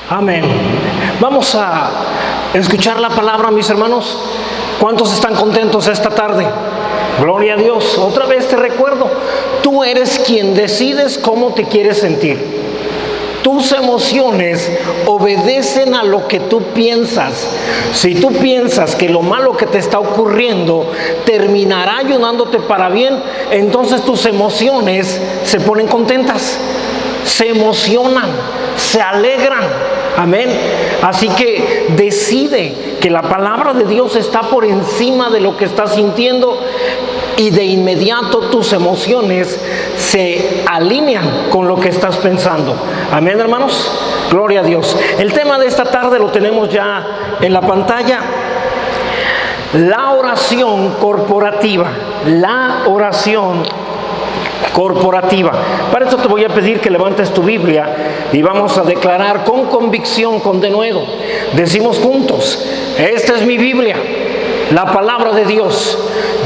Amén. Vamos a escuchar la palabra, mis hermanos. ¿Cuántos están contentos esta tarde? Gloria a Dios. Otra vez te recuerdo, tú eres quien decides cómo te quieres sentir. Tus emociones obedecen a lo que tú piensas. Si tú piensas que lo malo que te está ocurriendo terminará ayudándote para bien, entonces tus emociones se ponen contentas, se emocionan, se alegran. Amén. Así que decide que la palabra de Dios está por encima de lo que estás sintiendo, y de inmediato tus emociones se alinean con lo que estás pensando. Amén, hermanos. Gloria a Dios. El tema de esta tarde lo tenemos ya en la pantalla. La oración corporativa. La oración corporativa. Para eso te voy a pedir que levantes tu Biblia y vamos a declarar con convicción, con denuedo. Decimos juntos: esta es mi Biblia, la palabra de Dios.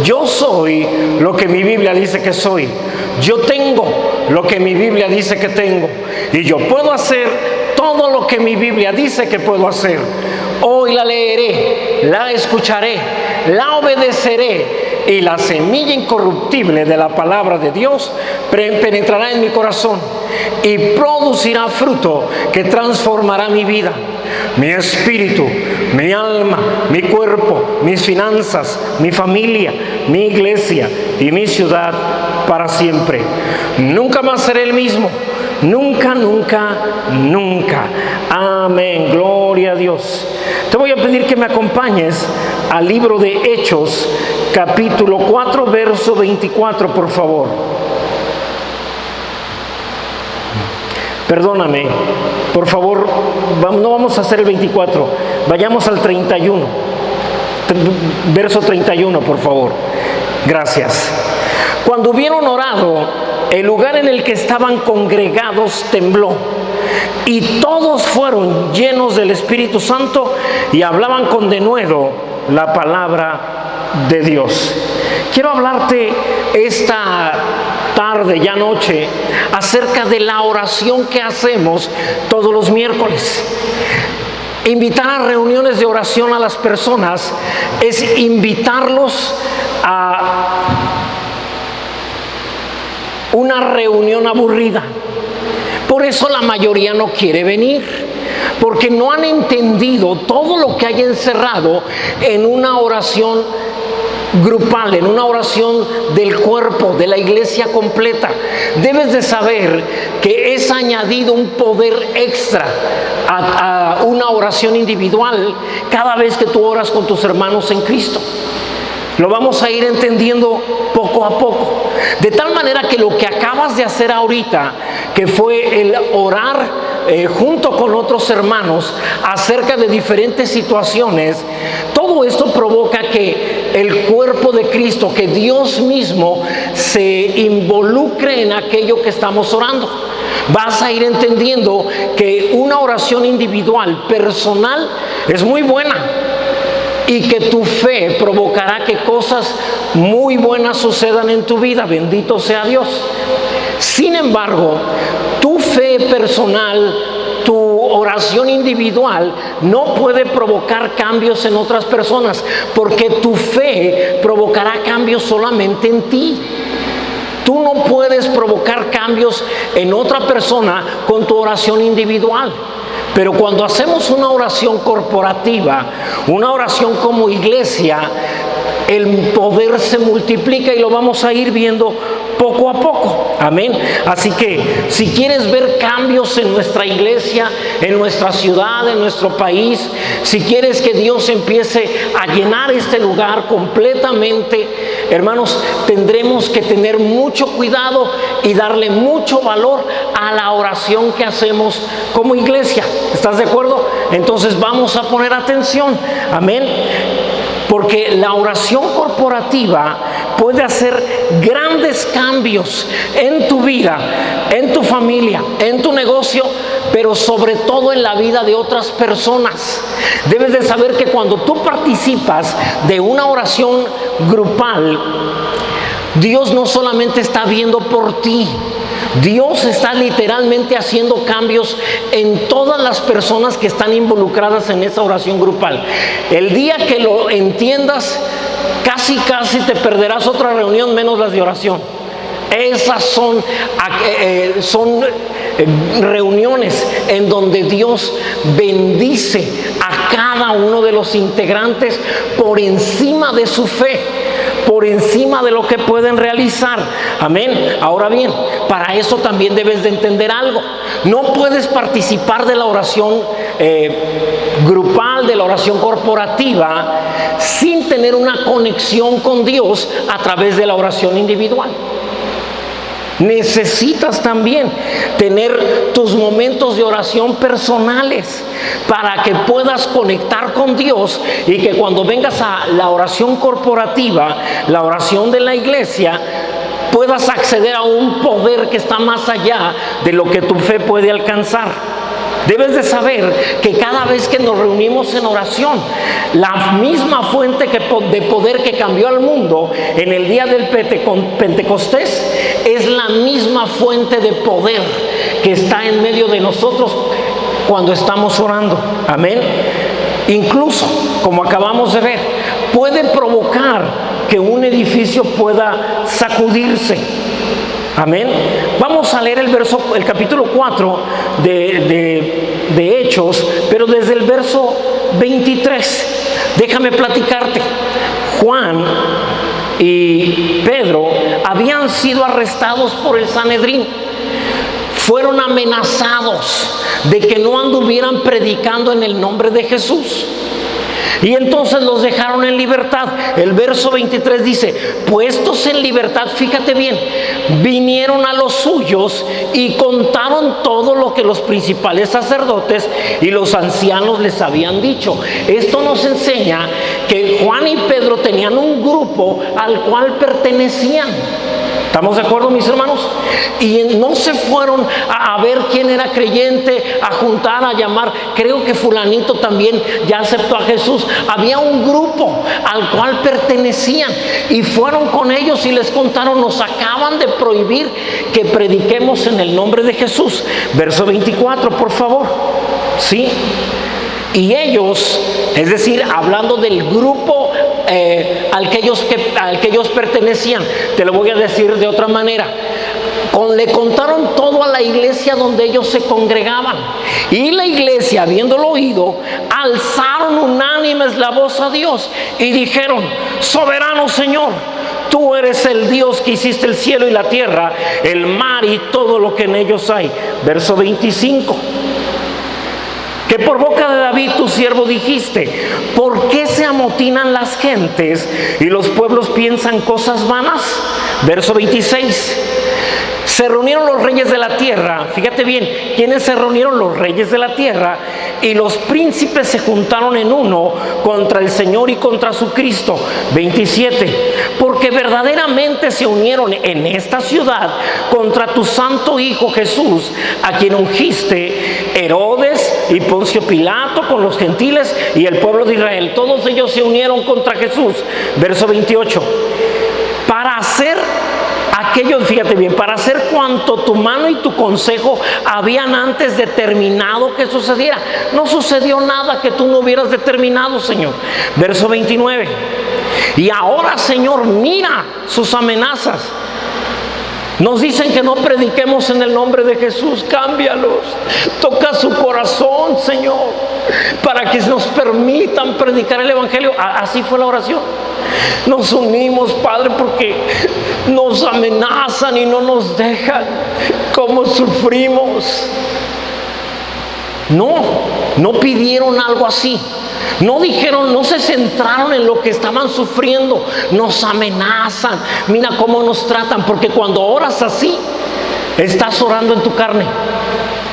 Yo soy lo que mi Biblia dice que soy. Yo tengo lo que mi Biblia dice que tengo. Y yo puedo hacer todo lo que mi Biblia dice que puedo hacer. Hoy la leeré, la escucharé, la obedeceré, y la semilla incorruptible de la palabra de Dios penetrará en mi corazón y producirá fruto que transformará mi vida, mi espíritu, mi alma, mi cuerpo, mis finanzas, mi familia, mi iglesia y mi ciudad para siempre. Nunca más seré el mismo. Nunca, nunca, nunca. Amén. Gloria a Dios. Te voy a pedir que me acompañes al libro de Hechos, capítulo 4, verso 24, por favor. Perdóname, por favor, no vamos a hacer el 24, vayamos al 31, verso 31, por favor. Gracias. Cuando hubieron orado, el lugar en el que estaban congregados tembló, y todos fueron llenos del Espíritu Santo y hablaban con denuedo la palabra de Dios. Quiero hablarte esta tarde, ya noche, acerca de la oración que hacemos todos los miércoles. Invitar a reuniones de oración a las personas es invitarlos a una reunión aburrida. Por eso la mayoría no quiere venir, porque no han entendido todo lo que hay encerrado en una oración grupal, en una oración del cuerpo, de la iglesia completa. Debes de saber que es añadido un poder extra a una oración individual cada vez que tú oras con tus hermanos en Cristo. Lo vamos a ir entendiendo poco a poco. De tal manera que lo que acabas de hacer ahorita, que fue el orar junto con otros hermanos acerca de diferentes situaciones, todo esto provoca que el cuerpo de Cristo, que Dios mismo se involucre en aquello que estamos orando. Vas a ir entendiendo que una oración individual, personal, es muy buena, y que tu fe provocará que cosas muy buenas sucedan en tu vida. Bendito sea Dios. Sin embargo, tu fe personal, tu oración individual, no puede provocar cambios en otras personas, porque tu fe provocará cambios solamente en ti. Tú no puedes provocar cambios en otra persona con tu oración individual. Pero cuando hacemos una oración corporativa, una oración como iglesia, el poder se multiplica, y lo vamos a ir viendo poco a poco. Amén. Así que si quieres ver cambios en nuestra iglesia, en nuestra ciudad, en nuestro país, si quieres que Dios empiece a llenar este lugar completamente, hermanos, tendremos que tener mucho cuidado y darle mucho valor a la oración que hacemos como iglesia. ¿Estás de acuerdo? Entonces vamos a poner atención. Amén. Porque la oración corporativa puede hacer grandes cambios en tu vida, en tu familia, en tu negocio, pero sobre todo en la vida de otras personas. Debes de saber que cuando tú participas de una oración grupal, Dios no solamente está viendo por ti, Dios está literalmente haciendo cambios en todas las personas que están involucradas en esa oración grupal. El día que lo entiendas, casi te perderás otra reunión menos las de oración. Esas son reuniones en donde Dios bendice a cada uno de los integrantes por encima de su fe, por encima de lo que pueden realizar. Amén. Ahora bien, para eso también debes de entender algo. No puedes participar de la oración grupal, de la oración corporativa, sin tener una conexión con Dios a través de la oración individual. Necesitas también tener tus momentos de oración personales para que puedas conectar con Dios y que cuando vengas a la oración corporativa, la oración de la iglesia, puedas acceder a un poder que está más allá de lo que tu fe puede alcanzar. Debes de saber que cada vez que nos reunimos en oración, la misma fuente de poder que cambió al mundo en el día del Pentecostés es la misma fuente de poder que está en medio de nosotros cuando estamos orando. Amén. Incluso, como acabamos de ver, puede provocar que un edificio pueda sacudirse. Amén. Vamos a leer el capítulo 4 de Hechos, pero desde el verso 23. Déjame platicarte. Juan y Pedro habían sido arrestados por el Sanedrín. Fueron amenazados de que no anduvieran predicando en el nombre de Jesús. Y entonces los dejaron en libertad. El verso 23 dice: puestos en libertad, fíjate bien, vinieron a los suyos y contaron todo lo que los principales sacerdotes y los ancianos les habían dicho. Esto nos enseña que Juan y Pedro tenían un grupo al cual pertenecían. ¿Estamos de acuerdo, mis hermanos? Y no se fueron a ver quién era creyente, a juntar, a llamar. Creo que fulanito también ya aceptó a Jesús. Había un grupo al cual pertenecían y fueron con ellos y les contaron: nos acaban de prohibir que prediquemos en el nombre de Jesús. Verso 24, por favor. ¿Sí? Y ellos, es decir, hablando del grupo al que ellos pertenecían, te lo voy a decir de otra manera. Le contaron todo a la iglesia donde ellos se congregaban. Y la iglesia, habiéndolo oído, alzaron unánimes la voz a Dios y dijeron: soberano Señor, tú eres el Dios que hiciste el cielo y la tierra, el mar y todo lo que en ellos hay. Verso 25. Que por boca de David tu siervo dijiste: ¿por qué se amotinan las gentes y los pueblos piensan cosas vanas? Verso 26. Se reunieron los reyes de la tierra. Fíjate bien, ¿quiénes se reunieron? Los reyes de la tierra. Y los príncipes se juntaron en uno contra el Señor y contra su Cristo. 27. Porque verdaderamente se unieron en esta ciudad contra tu santo Hijo Jesús, a quien ungiste, Herodes y Poncio Pilato con los gentiles y el pueblo de Israel. Todos ellos se unieron contra Jesús. Verso 28. Para hacer aquello, fíjate bien, para hacer cuanto tu mano y tu consejo habían antes determinado que sucediera. No sucedió nada que tú no hubieras determinado, Señor. Verso 29. Y ahora, Señor, mira sus amenazas. Nos dicen que no prediquemos en el nombre de Jesús. Cámbialos. Toca su corazón, Señor, para que nos permitan predicar el evangelio. Así fue la oración. Nos unimos, Padre, porque nos amenazan y no nos dejan. ¿Cómo sufrimos? No pidieron algo así. No dijeron, no se centraron en lo que estaban sufriendo. Nos amenazan, mira cómo nos tratan. Porque cuando oras así, estás orando en tu carne,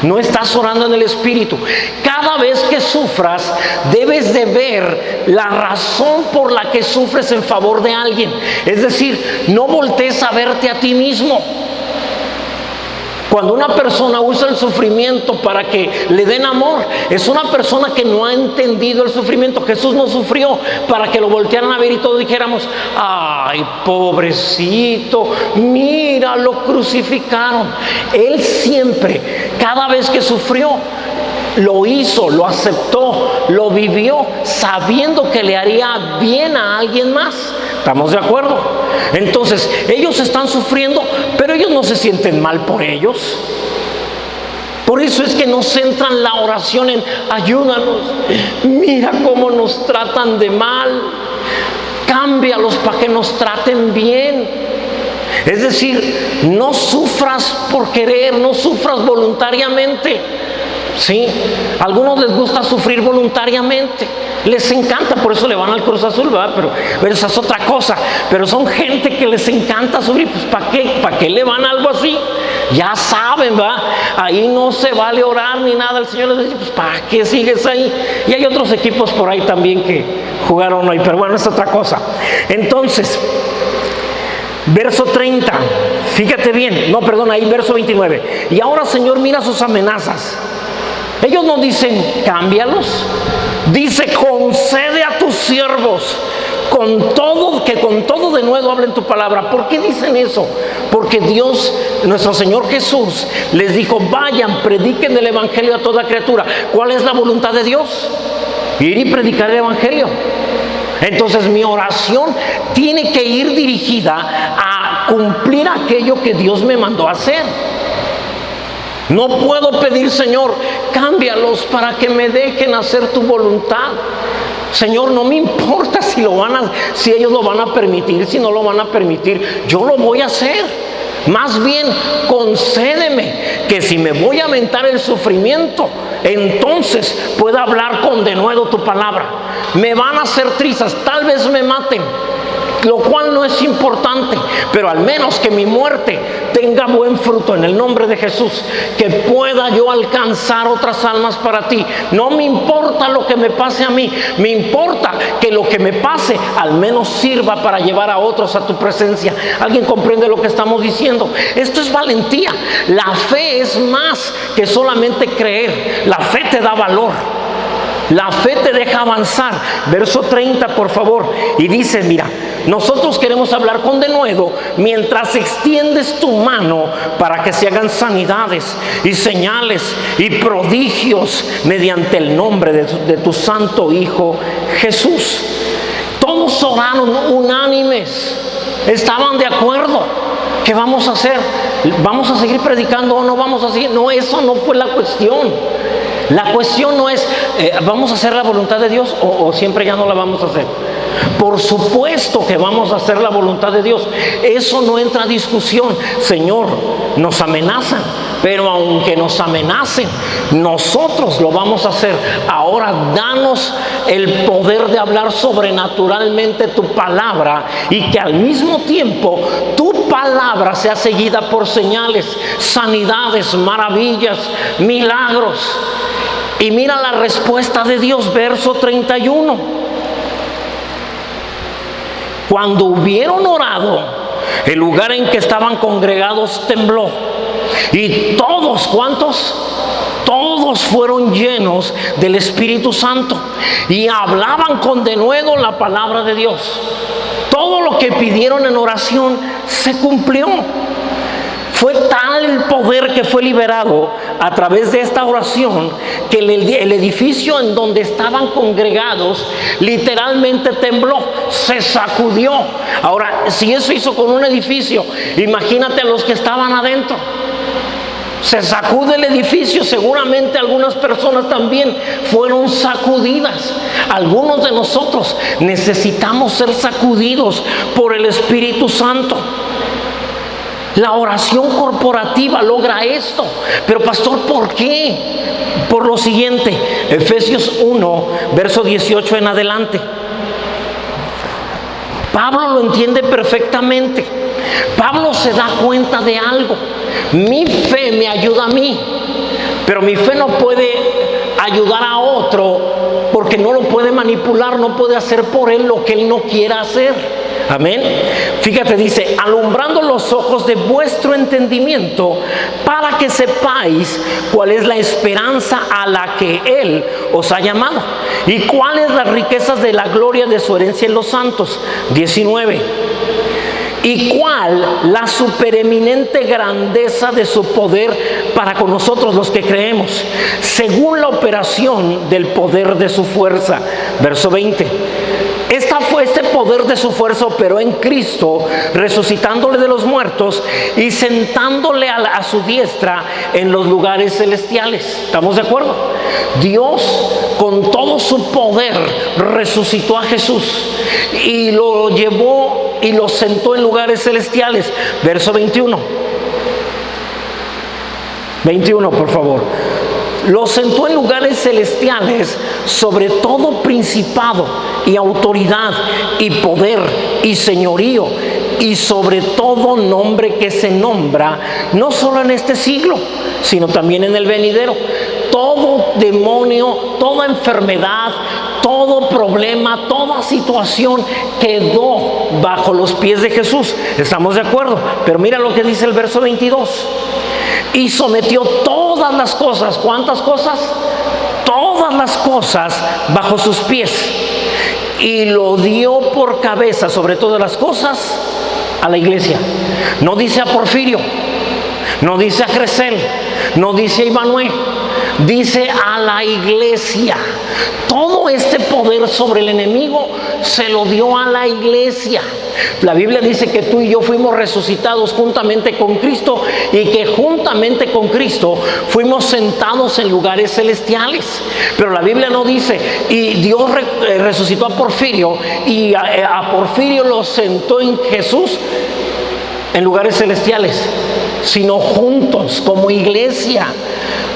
no estás orando en el espíritu. Cada vez que sufras, debes de ver la razón por la que sufres en favor de alguien. Es decir, no voltees a verte a ti mismo. Cuando una persona usa el sufrimiento para que le den amor, es una persona que no ha entendido el sufrimiento. Jesús no sufrió para que lo voltearan a ver y todos dijéramos: ay, pobrecito, mira, lo crucificaron. Él siempre, cada vez que sufrió, lo hizo, lo aceptó, lo vivió, sabiendo que le haría bien a alguien más. ¿Estamos de acuerdo? Entonces, ellos están sufriendo, pero ellos no se sienten mal por ellos. Por eso es que nos centran la oración en: ayúdanos, mira cómo nos tratan de mal, cámbialos para que nos traten bien. Es decir, no sufras por querer, no sufras voluntariamente. Sí, a algunos les gusta sufrir voluntariamente, les encanta, por eso le van al Cruz Azul, ¿verdad? Pero esa es otra cosa. Pero son gente que les encanta sufrir. Pues ¿para qué le van a algo así? Ya saben, ¿verdad? Ahí no se vale orar ni nada. El Señor les dice: pues ¿para qué sigues ahí? Y hay otros equipos por ahí también que jugaron hoy, pero bueno, es otra cosa. Entonces, verso 30, fíjate bien, no, perdón, ahí verso 29. Y ahora, Señor, mira sus amenazas. Ellos no dicen: cámbialos. Dice: concede a tus siervos que con todo de nuevo hablen tu palabra. ¿Por qué dicen eso? Porque Dios, nuestro Señor Jesús, les dijo: vayan, prediquen el evangelio a toda criatura. ¿Cuál es la voluntad de Dios? Ir y predicar el evangelio. Entonces mi oración tiene que ir dirigida a cumplir aquello que Dios me mandó a hacer. No puedo pedir: Señor, cámbialos para que me dejen hacer tu voluntad. Señor, no me importa si ellos lo van a permitir, si no lo van a permitir, yo lo voy a hacer. Más bien, concédeme que si me voy a aventar el sufrimiento, entonces pueda hablar con denuedo tu palabra. Me van a hacer trizas, tal vez me maten, lo cual no es importante, pero al menos que mi muerte tenga buen fruto en el nombre de Jesús, que pueda yo alcanzar otras almas para ti. No me importa lo que me pase a mí, me importa que lo que me pase al menos sirva para llevar a otros a tu presencia. ¿Alguien comprende lo que estamos diciendo? Esto es valentía. La fe es más que solamente creer. La fe te da valor. La fe te deja avanzar. Verso 30, por favor. Y dice: mira, nosotros queremos hablar con denuedo mientras extiendes tu mano para que se hagan sanidades y señales y prodigios mediante el nombre de tu santo Hijo Jesús. Todos oraron unánimes. Estaban de acuerdo. ¿Qué vamos a hacer? ¿Vamos a seguir predicando o no vamos a seguir? No, eso no fue la cuestión. La cuestión no es: ¿vamos a hacer la voluntad de Dios o siempre ya no la vamos a hacer? Por supuesto que vamos a hacer la voluntad de Dios. Eso no entra a discusión. Señor, nos amenazan, pero aunque nos amenacen, nosotros lo vamos a hacer. Ahora danos el poder de hablar sobrenaturalmente tu palabra, y que al mismo tiempo tu palabra sea seguida por señales, sanidades, maravillas, milagros. Y mira la respuesta de Dios, verso 31. Cuando hubieron orado, el lugar en que estaban congregados tembló. Y todos, ¿cuántos? Todos fueron llenos del Espíritu Santo y hablaban con denuedo la palabra de Dios. Todo lo que pidieron en oración se cumplió. Fue tal el poder que fue liberado a través de esta oración que el edificio en donde estaban congregados literalmente tembló, se sacudió. Ahora, si eso hizo con un edificio, imagínate a los que estaban adentro. Se sacude el edificio, seguramente algunas personas también fueron sacudidas. Algunos de nosotros necesitamos ser sacudidos por el Espíritu Santo. La oración corporativa logra esto. Pero pastor, ¿por qué? Por lo siguiente, Efesios 1, verso 18 en adelante. Pablo lo entiende perfectamente. Pablo se da cuenta de algo. Mi fe me ayuda a mí, pero mi fe no puede ayudar a otro porque no lo puede manipular, no puede hacer por él lo que él no quiera hacer. Amén. Fíjate, dice, alumbrando los ojos de vuestro entendimiento, para que sepáis cuál es la esperanza a la que Él os ha llamado y cuáles las riquezas de la gloria de su herencia en los santos. 19. Y cuál la supereminente grandeza de su poder para con nosotros los que creemos, según la operación del poder de su fuerza. Verso 20. Este poder de su fuerza operó en Cristo, resucitándole de los muertos y sentándole a su diestra en los lugares celestiales. ¿Estamos de acuerdo? Dios, con todo su poder, resucitó a Jesús y lo llevó y lo sentó en lugares celestiales. Verso 21. 21, por favor. Lo sentó en lugares celestiales sobre todo principado y autoridad y poder y señorío y sobre todo nombre que se nombra, no solo en este siglo, sino también en el venidero. Todo demonio, toda enfermedad, todo problema, toda situación quedó bajo los pies de Jesús. ¿Estamos de acuerdo? Pero mira lo que dice el verso 22. Y sometió todas las cosas. ¿Cuántas cosas? Todas las cosas bajo sus pies. Y lo dio por cabeza sobre todas las cosas a la iglesia. No dice a Porfirio, no dice a Cresel, no dice a Immanuel, dice a la iglesia. Todo este poder sobre el enemigo se lo dio a la iglesia. La Biblia dice que tú y yo fuimos resucitados juntamente con Cristo y que juntamente con Cristo fuimos sentados en lugares celestiales. Pero la Biblia no dice, y Dios resucitó a Porfirio y a Porfirio lo sentó en Jesús en lugares celestiales, sino juntos como iglesia.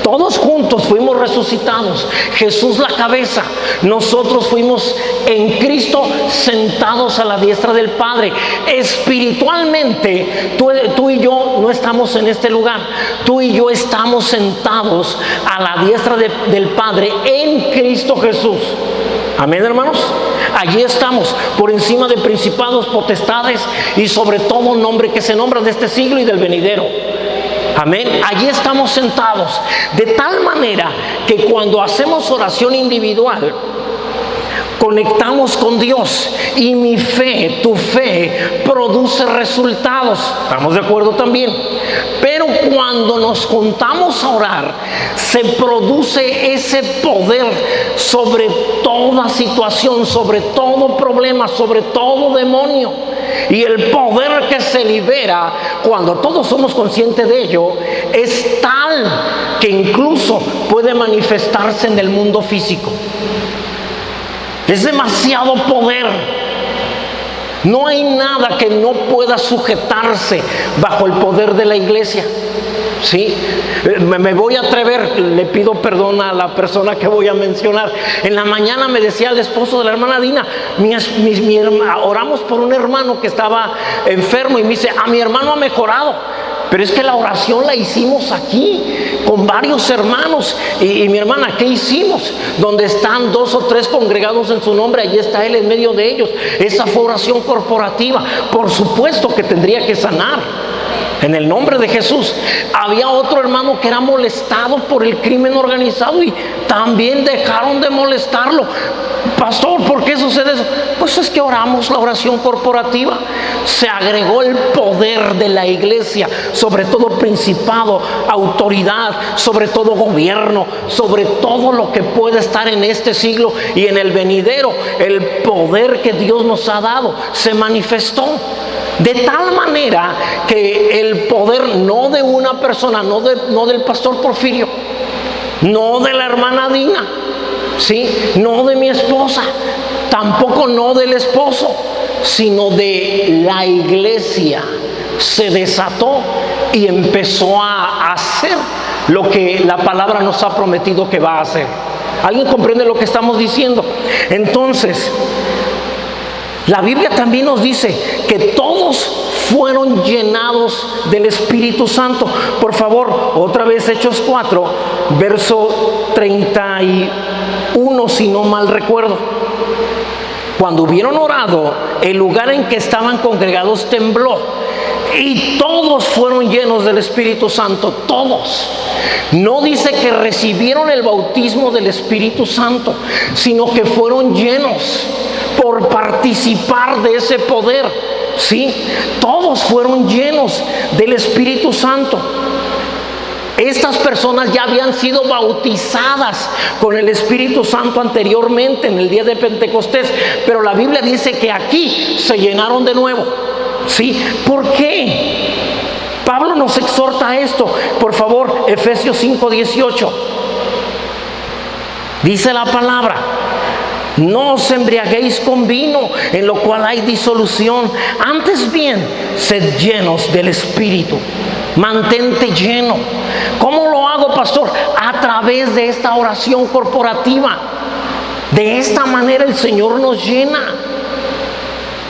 Todos juntos fuimos resucitados. Jesús la cabeza. Nosotros fuimos en Cristo sentados a la diestra del Padre. Espiritualmente, tú y yo no estamos en este lugar. Tú y yo estamos sentados a la diestra del Padre en Cristo Jesús. Amén, hermanos. Allí estamos, por encima de principados, potestades y sobre todo nombre que se nombra de este siglo y del venidero. Amén. Allí estamos sentados. De tal manera que cuando hacemos oración individual, conectamos con Dios y mi fe, tu fe, produce resultados. ¿Estamos de acuerdo también? Pero cuando nos juntamos a orar, se produce ese poder sobre toda situación, sobre todo problema, sobre todo demonio. Y el poder que se libera cuando todos somos conscientes de ello es tal que incluso puede manifestarse en el mundo físico. Es demasiado poder. No hay nada que no pueda sujetarse bajo el poder de la iglesia. ¿Sí? Me voy a atrever, le pido perdón a la persona que voy a mencionar. En la mañana me decía el esposo de la hermana Dina, oramos por un hermano que estaba enfermo y me dice, a mi hermano ha mejorado. Pero es que la oración la hicimos aquí con varios hermanos y mi hermana, ¿qué hicimos? Donde están 2 o 3 congregados en su nombre, allí está Él en medio de ellos. Esa fue oración corporativa. Por supuesto que tendría que sanar en el nombre de Jesús. Había otro hermano que era molestado por el crimen organizado y también dejaron de molestarlo. Pastor, ¿por qué sucede eso? Pues es que oramos la oración corporativa. Se agregó el poder de la iglesia sobre todo principado, autoridad, sobre todo gobierno, sobre todo lo que puede estar en este siglo y en el venidero. El poder que Dios nos ha dado se manifestó. De tal manera que el poder no de una persona, no del pastor Porfirio, no de la hermana Dina, ¿sí? No de mi esposa, tampoco no del esposo, sino de la iglesia, se desató y empezó a hacer lo que la palabra nos ha prometido que va a hacer. ¿Alguien comprende lo que estamos diciendo? Entonces, la Biblia también nos dice que todos fueron llenados del Espíritu Santo. Por favor, otra vez Hechos 4, verso 31, si no mal recuerdo. Cuando hubieron orado, el lugar en que estaban congregados tembló y todos fueron llenos del Espíritu Santo, todos. No dice que recibieron el bautismo del Espíritu Santo, sino que fueron llenos por participar de ese poder. Sí, todos fueron llenos del Espíritu Santo. Estas personas ya habían sido bautizadas con el Espíritu Santo anteriormente en el día de Pentecostés, pero la Biblia dice que aquí se llenaron de nuevo. ¿Sí? ¿Por qué? Pablo nos exhorta a esto. Por favor, Efesios 5:18. Dice la palabra: no os embriaguéis con vino, en lo cual hay disolución. Antes bien, sed llenos del Espíritu. Mantente lleno. ¿Cómo lo hago, pastor? A través de esta oración corporativa. De esta manera el Señor nos llena.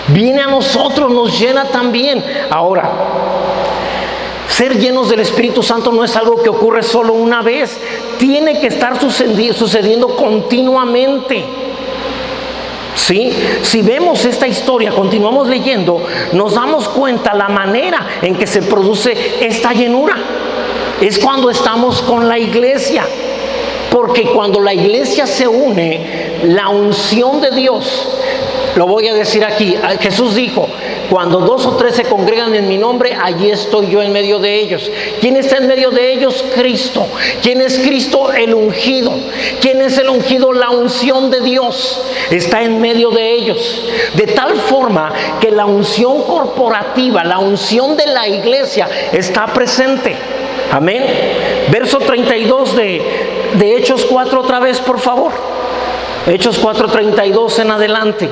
Viene a nosotros, nos llena también. Ahora, ser llenos del Espíritu Santo no es algo que ocurre solo una vez. Tiene que estar sucediendo continuamente. ¿Sí? Si vemos esta historia, continuamos leyendo, nos damos cuenta la manera en que se produce esta llenura. Es cuando estamos con la iglesia. Porque cuando la iglesia se une, la unción de Dios, lo voy a decir aquí, Jesús dijo: cuando 2 o 3 se congregan en mi nombre, allí estoy yo en medio de ellos. ¿Quién está en medio de ellos? Cristo. ¿Quién es Cristo? El ungido. ¿Quién es el ungido? La unción de Dios está en medio de ellos. De tal forma que la unción corporativa, la unción de la iglesia está presente. Amén. Verso 32 de Hechos 4 otra vez, por favor. Hechos 4:32 en adelante.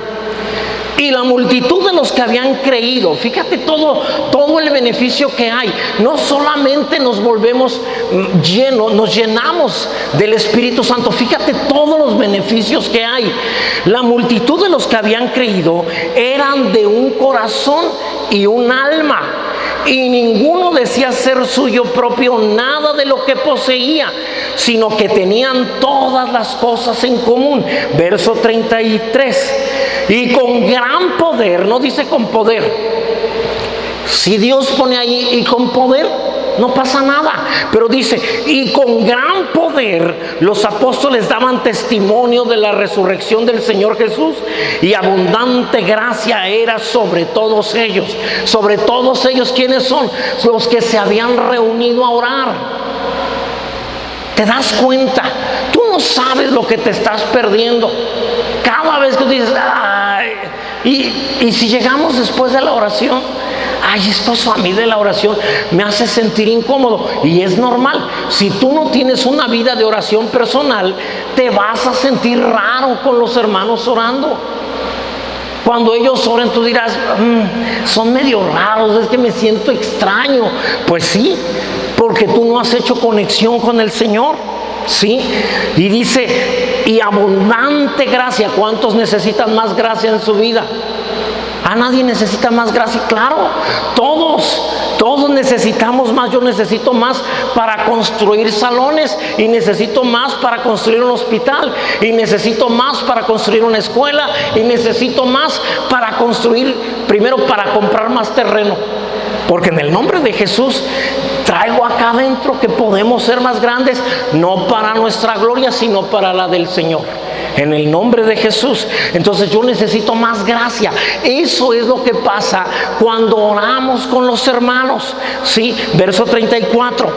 Y la multitud de los que habían creído, fíjate todo el beneficio que hay. No solamente nos volvemos llenos, nos llenamos del Espíritu Santo. Fíjate todos los beneficios que hay. La multitud de los que habían creído eran de un corazón y un alma. Y ninguno decía ser suyo propio nada de lo que poseía, sino que tenían todas las cosas en común. Verso 33. Y con gran poder, no dice con poder. Si Dios pone ahí y con poder, no pasa nada. Pero dice: y con gran poder los apóstoles daban testimonio de la resurrección del Señor Jesús, y abundante gracia era sobre todos ellos. Sobre todos ellos, ¿quiénes son? Los que se habían reunido a orar. ¿Te das cuenta? Tú no sabes lo que te estás perdiendo. Cada vez que dices: ay, y si llegamos después de la oración, ay, esto a mí de la oración me hace sentir incómodo. Y es normal. Si tú no tienes una vida de oración personal, te vas a sentir raro con los hermanos orando. Cuando ellos oran, tú dirás: son medio raros, es que me siento extraño. Pues sí, porque tú no has hecho conexión con el Señor. Sí, y dice: y abundante gracia. ¿Cuántos necesitan más gracia en su vida? ¿A nadie necesita más gracia? Claro, todos necesitamos más. Yo necesito más para construir salones, y necesito más para construir un hospital, y necesito más para construir una escuela, y necesito más para construir, primero para comprar más terreno. Porque en el nombre de Jesús traigo acá adentro que podemos ser más grandes, no para nuestra gloria, sino para la del Señor. En el nombre de Jesús. Entonces yo necesito más gracia. Eso es lo que pasa cuando oramos con los hermanos. Sí, verso 34.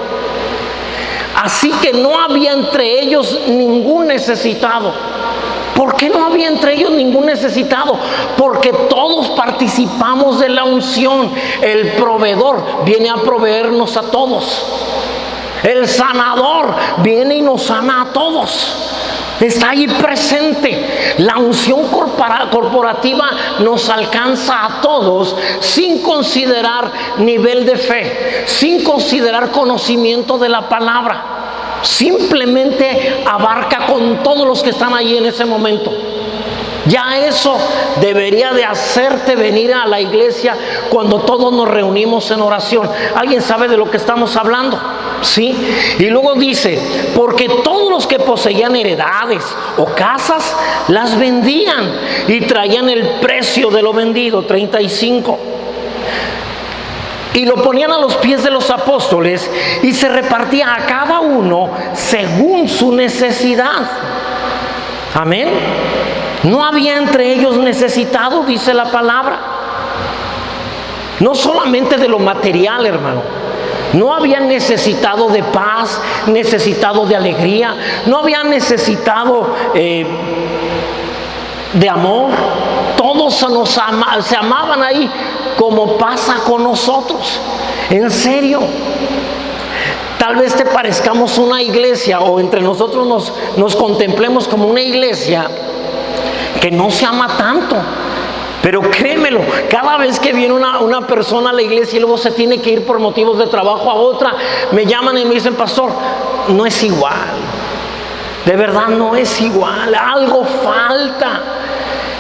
Así que no había entre ellos ningún necesitado. ¿Por qué no había entre ellos ningún necesitado? Porque todos participamos de la unción. El proveedor viene a proveernos a todos. El sanador viene y nos sana a todos. Está ahí presente. La unción corporativa nos alcanza a todos, sin considerar nivel de fe, sin considerar conocimiento de la palabra. Simplemente abarca con todos los que están ahí en ese momento. Ya eso debería de hacerte venir a la iglesia cuando todos nos reunimos en oración. ¿Alguien sabe de lo que estamos hablando? ¿Sí? Y luego dice, porque todos los que poseían heredades o casas, las vendían y traían el precio de lo vendido, 35. Y lo ponían a los pies de los apóstoles y se repartía a cada uno según su necesidad. Amén. No había entre ellos necesitado, dice la palabra. No solamente de lo material, hermano. No había necesitado de paz, necesitado de alegría. No había necesitado de amor. Todos se amaban ahí, como pasa con nosotros. En serio. Tal vez te parezcamos una iglesia, o entre nosotros nos contemplemos como una iglesia que no se ama tanto. Pero créemelo, cada vez que viene una persona a la iglesia y luego se tiene que ir por motivos de trabajo a otra, me llaman y me dicen, pastor, no es igual. De verdad no es igual, algo falta.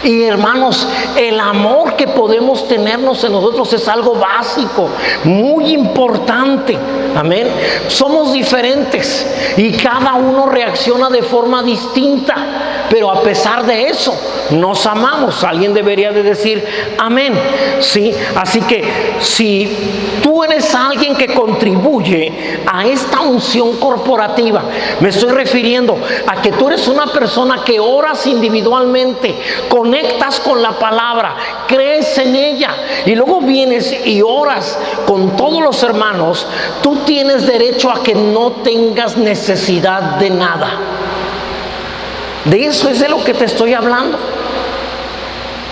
Y hermanos, el amor que podemos tenernos en nosotros es algo básico, muy importante. Amén. Somos diferentes y cada uno reacciona de forma distinta, pero a pesar de eso nos amamos. Alguien debería de decir amén. Sí, así que si tú eres alguien que contribuye a esta unción corporativa, me estoy refiriendo a que tú eres una persona que oras individualmente, conectas con la palabra, crees en ella y luego vienes y oras con todos los hermanos, tú tienes derecho a que no tengas necesidad de nada. De eso es de lo que te estoy hablando.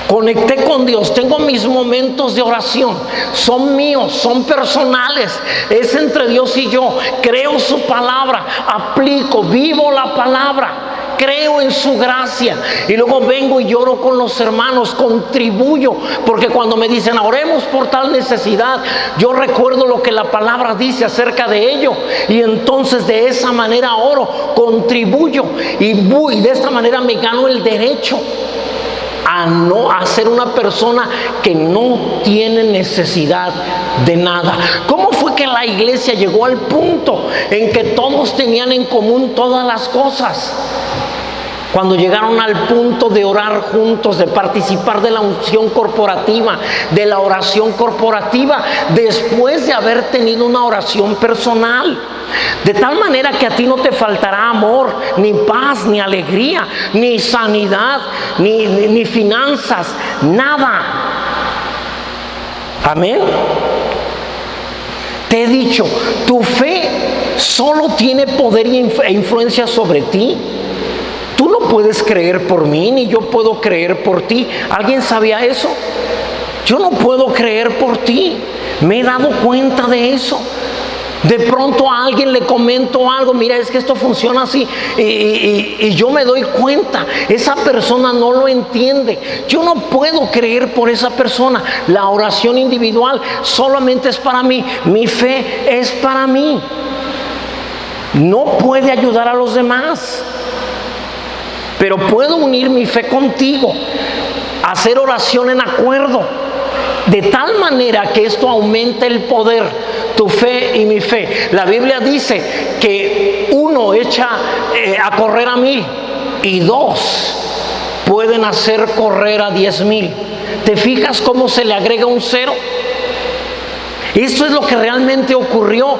Conecté con Dios, tengo mis momentos de oración, son míos, son personales, es entre Dios y yo. Creo su palabra, aplico, vivo la palabra, creo en su gracia y luego vengo y lloro con los hermanos, contribuyo, porque cuando me dicen oremos por tal necesidad, yo recuerdo lo que la palabra dice acerca de ello y entonces de esa manera oro, contribuyo y de esta manera me gano el derecho a ser una persona que no tiene necesidad de nada. ¿Cómo fue que la iglesia llegó al punto en que todos tenían en común todas las cosas? Cuando llegaron al punto de orar juntos, de participar de la unción corporativa, de la oración corporativa, después de haber tenido una oración personal. De tal manera que a ti no te faltará amor, ni paz, ni alegría, ni sanidad, ni finanzas, nada. Amén. Te he dicho, tu fe solo tiene poder e influencia sobre ti. Tú no puedes creer por mí, ni yo puedo creer por ti. ¿Alguien sabía eso? Yo no puedo creer por ti. Me he dado cuenta de eso. De pronto a alguien le comento algo, mira, es que esto funciona así, y yo me doy cuenta, esa persona no lo entiende. Yo no puedo creer por esa persona. La oración individual solamente es para mí, mi fe es para mí. No puede ayudar a los demás, pero puedo unir mi fe contigo, hacer oración en acuerdo, de tal manera que esto aumente el poder. Tu fe y mi fe. La Biblia dice que uno echa a correr a 1000 y 2 pueden hacer correr a 10,000. ¿Te fijas cómo se le agrega un 0? Esto es lo que realmente ocurrió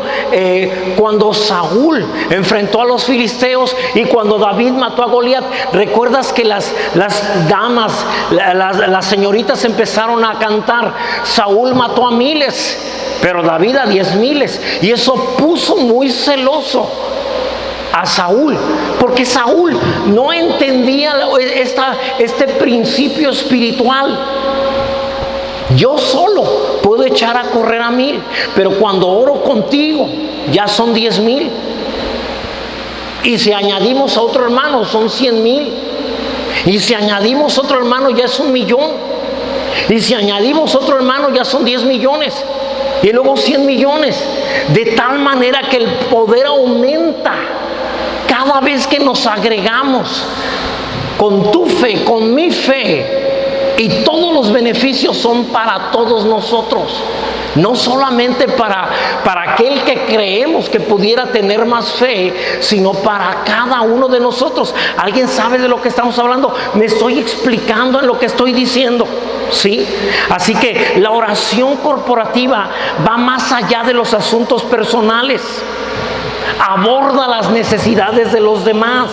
cuando Saúl enfrentó a los filisteos y cuando David mató a Goliat. ¿Recuerdas que las damas, las señoritas empezaron a cantar? Saúl mató a 1000, pero David a 10,000. Y eso puso muy celoso a Saúl, porque Saúl no entendía este principio espiritual. Yo solo puedo echar a correr a 1000, pero cuando oro contigo ya son 10,000. Y si añadimos a otro hermano son 100,000. Y si añadimos otro hermano ya es 1,000,000. Y si añadimos otro hermano ya son 10 millones. Y luego 100 millones. De tal manera que el poder aumenta cada vez que nos agregamos. con tu fe, con mi fe, y todos los beneficios son para todos nosotros. No solamente para aquel que creemos que pudiera tener más fe, sino para cada uno de nosotros. ¿Alguien sabe de lo que estamos hablando? Me estoy explicando en lo que estoy diciendo, ¿sí? Así que la oración corporativa va más allá de los asuntos personales. Aborda las necesidades de los demás.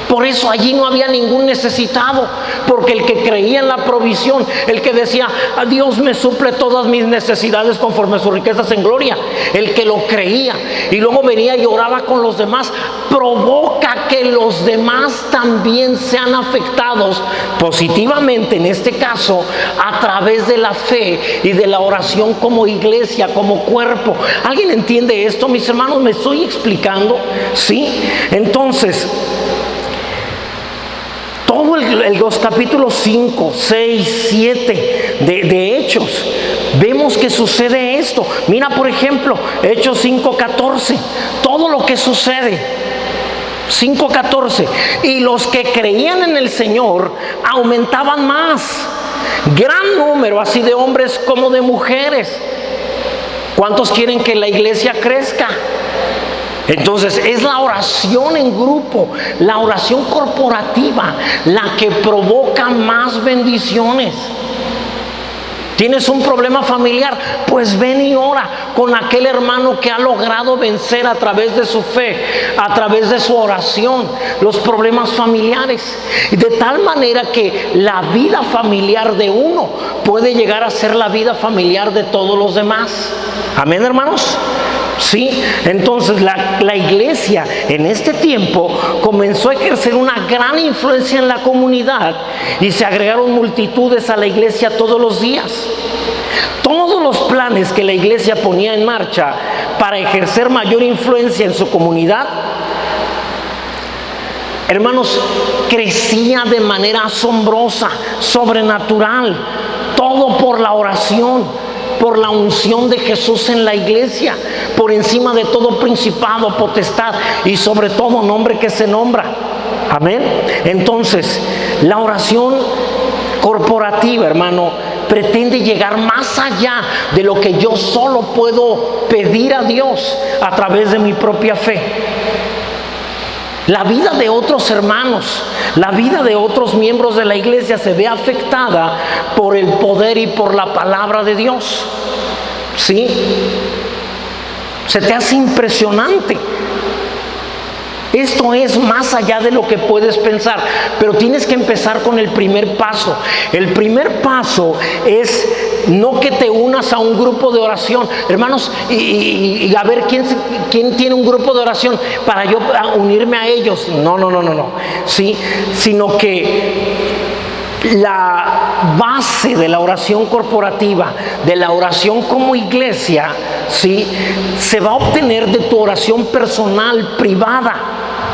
Por eso allí no había ningún necesitado, porque el que creía en la provisión, el que decía, Dios me suple todas mis necesidades conforme a sus riquezas en gloria, el que lo creía y luego venía y oraba con los demás, provoca que los demás también sean afectados positivamente, en este caso, a través de la fe y de la oración como iglesia, como cuerpo. ¿Alguien entiende esto, mis hermanos? ¿Me estoy explicando? ¿Sí? Entonces, todo los capítulos 5, 6, 7 de Hechos, vemos que sucede esto. Mira, por ejemplo, Hechos 5:14, todo lo que sucede. 5:14, y los que creían en el Señor aumentaban más, gran número así de hombres como de mujeres. ¿Cuántos quieren que la iglesia crezca? Entonces es la oración en grupo, la oración corporativa, la que provoca más bendiciones. ¿Tienes un problema familiar? Pues ven y ora con aquel hermano que ha logrado vencer a través de su fe, a través de su oración, los problemas familiares. Y de tal manera que la vida familiar de uno puede llegar a ser la vida familiar de todos los demás. Amén, hermanos. Sí, entonces la iglesia en este tiempo comenzó a ejercer una gran influencia en la comunidad y se agregaron multitudes a la iglesia todos los días. Todos los planes que la iglesia ponía en marcha para ejercer mayor influencia en su comunidad, hermanos, crecía de manera asombrosa, sobrenatural, todo por la oración, por la unción de Jesús en la iglesia, por encima de todo principado, potestad y sobre todo nombre que se nombra. Amén. Entonces, la oración corporativa, hermano, pretende llegar más allá de lo que yo solo puedo pedir a Dios a través de mi propia fe. La vida de otros hermanos, la vida de otros miembros de la iglesia se ve afectada por el poder y por la palabra de Dios. ¿Sí? Se te hace impresionante. Esto es más allá de lo que puedes pensar, pero tienes que empezar con el primer paso. El primer paso es no que te unas a un grupo de oración, hermanos, y a ver quién tiene un grupo de oración para yo unirme a ellos. No. Sí, sino que la base de la oración corporativa, de la oración como iglesia, ¿sí?, se va a obtener de tu oración personal, privada,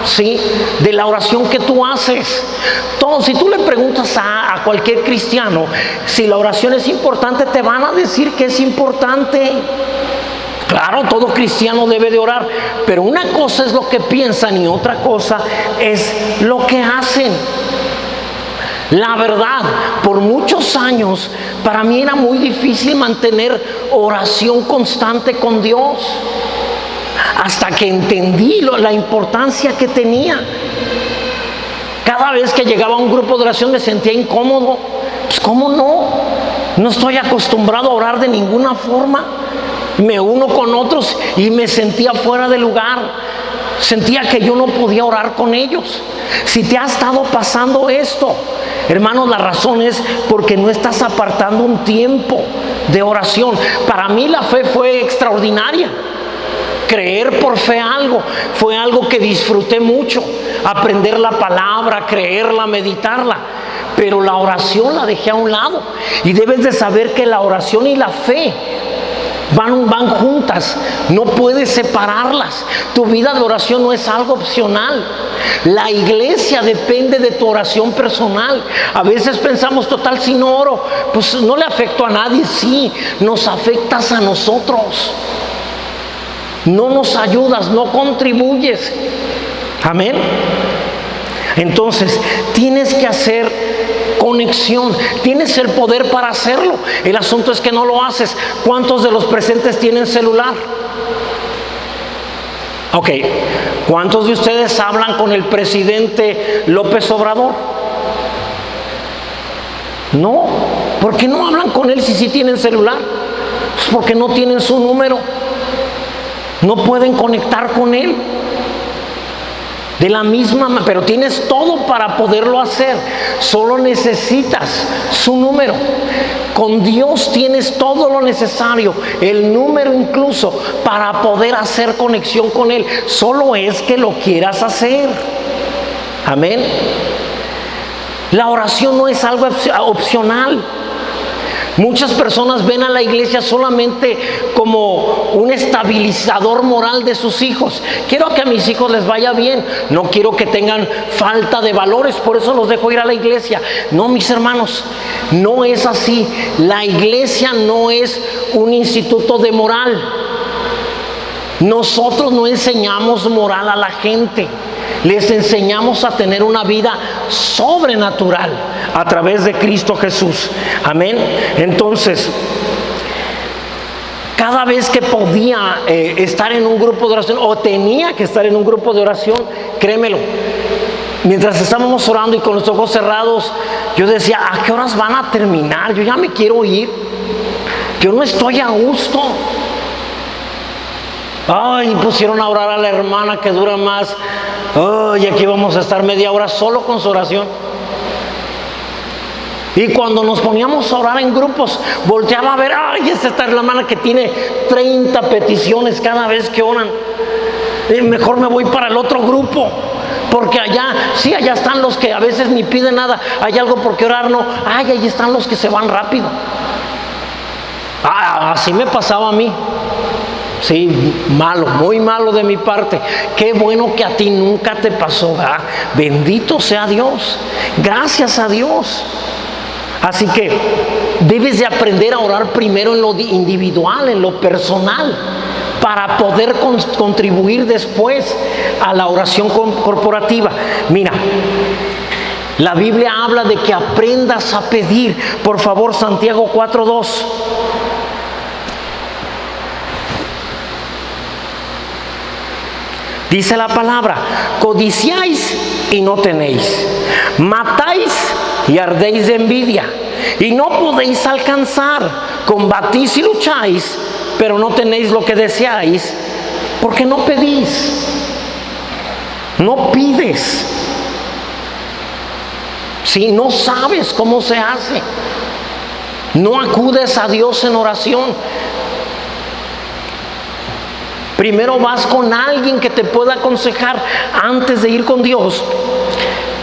¿sí?, de la oración que tú haces. Si tú le preguntas a cualquier cristiano si la oración es importante, te van a decir que es importante. Claro, todo cristiano debe de orar, pero una cosa es lo que piensan y otra cosa es lo que hacen. La verdad, por muchos años para mí era muy difícil mantener oración constante con Dios, hasta que entendí la importancia que tenía. Cada vez que llegaba a un grupo de oración me sentía incómodo. Pues ¿cómo no? No estoy acostumbrado a orar de ninguna forma. Me uno con otros y me sentía fuera de lugar. Sentía que yo no podía orar con ellos. Si te ha estado pasando esto, hermanos, la razón es porque no estás apartando un tiempo de oración. Para mí la fe fue extraordinaria. Creer por fe algo fue algo que disfruté mucho. Aprender la palabra, creerla, meditarla. Pero la oración la dejé a un lado. Y debes de saber que la oración y la fe van juntas, no puedes separarlas. Tu vida de oración no es algo opcional. La iglesia depende de tu oración personal. A veces pensamos, total, si no oro, pues no le afecto a nadie. Sí, nos afectas a nosotros. No nos ayudas, no contribuyes. Amén. Entonces, tienes que hacer conexión, tienes el poder para hacerlo. El asunto es que no lo haces. ¿Cuántos de los presentes tienen celular? Ok, ¿cuántos de ustedes hablan con el presidente López Obrador? No, ¿por qué no hablan con él si sí tienen celular? Pues porque no tienen su número, no pueden conectar con él. De la misma manera, pero tienes todo para poderlo hacer, solo necesitas su número. Con Dios tienes todo lo necesario, el número incluso, para poder hacer conexión con Él. Solo es que lo quieras hacer. Amén. La oración no es algo opcional. Muchas personas ven a la iglesia solamente como un estabilizador moral de sus hijos. Quiero que a mis hijos les vaya bien, no quiero que tengan falta de valores, por eso los dejo ir a la iglesia. No, mis hermanos, no es así. La iglesia no es un instituto de moral. Nosotros no enseñamos moral a la gente. Les enseñamos a tener una vida sobrenatural a través de Cristo Jesús. Amén. Entonces, cada vez que podía estar en un grupo de oración, o tenía que estar en un grupo de oración, créemelo, mientras estábamos orando y con los ojos cerrados, yo decía, ¿a qué horas van a terminar? Yo ya me quiero ir. Yo no estoy a gusto. Ay, pusieron a orar a la hermana que dura más. Ay, aquí vamos a estar media hora solo con su oración. Y cuando nos poníamos a orar en grupos, volteaba a ver, ay, esta es la hermana que tiene 30 peticiones cada vez que oran. Mejor me voy para el otro grupo, porque allá, sí, allá están los que a veces ni piden nada. Hay algo por qué orar, no. Ay, ahí están los que se van rápido. Así me pasaba a mí. Sí, malo, muy malo de mi parte. Qué bueno que a ti nunca te pasó, ¿verdad? Bendito sea Dios. Gracias a Dios. Así que debes de aprender a orar primero en lo individual, en lo personal, para poder contribuir después a la oración corporativa. Mira, la Biblia habla de que aprendas a pedir. Por favor, Santiago 4:2. Dice la palabra: codiciáis y no tenéis, matáis y ardéis de envidia, y no podéis alcanzar, combatís y lucháis, pero no tenéis lo que deseáis, porque no pedís, no pides. Si no sabes cómo se hace, no acudes a Dios en oración. Primero vas con alguien que te pueda aconsejar antes de ir con Dios.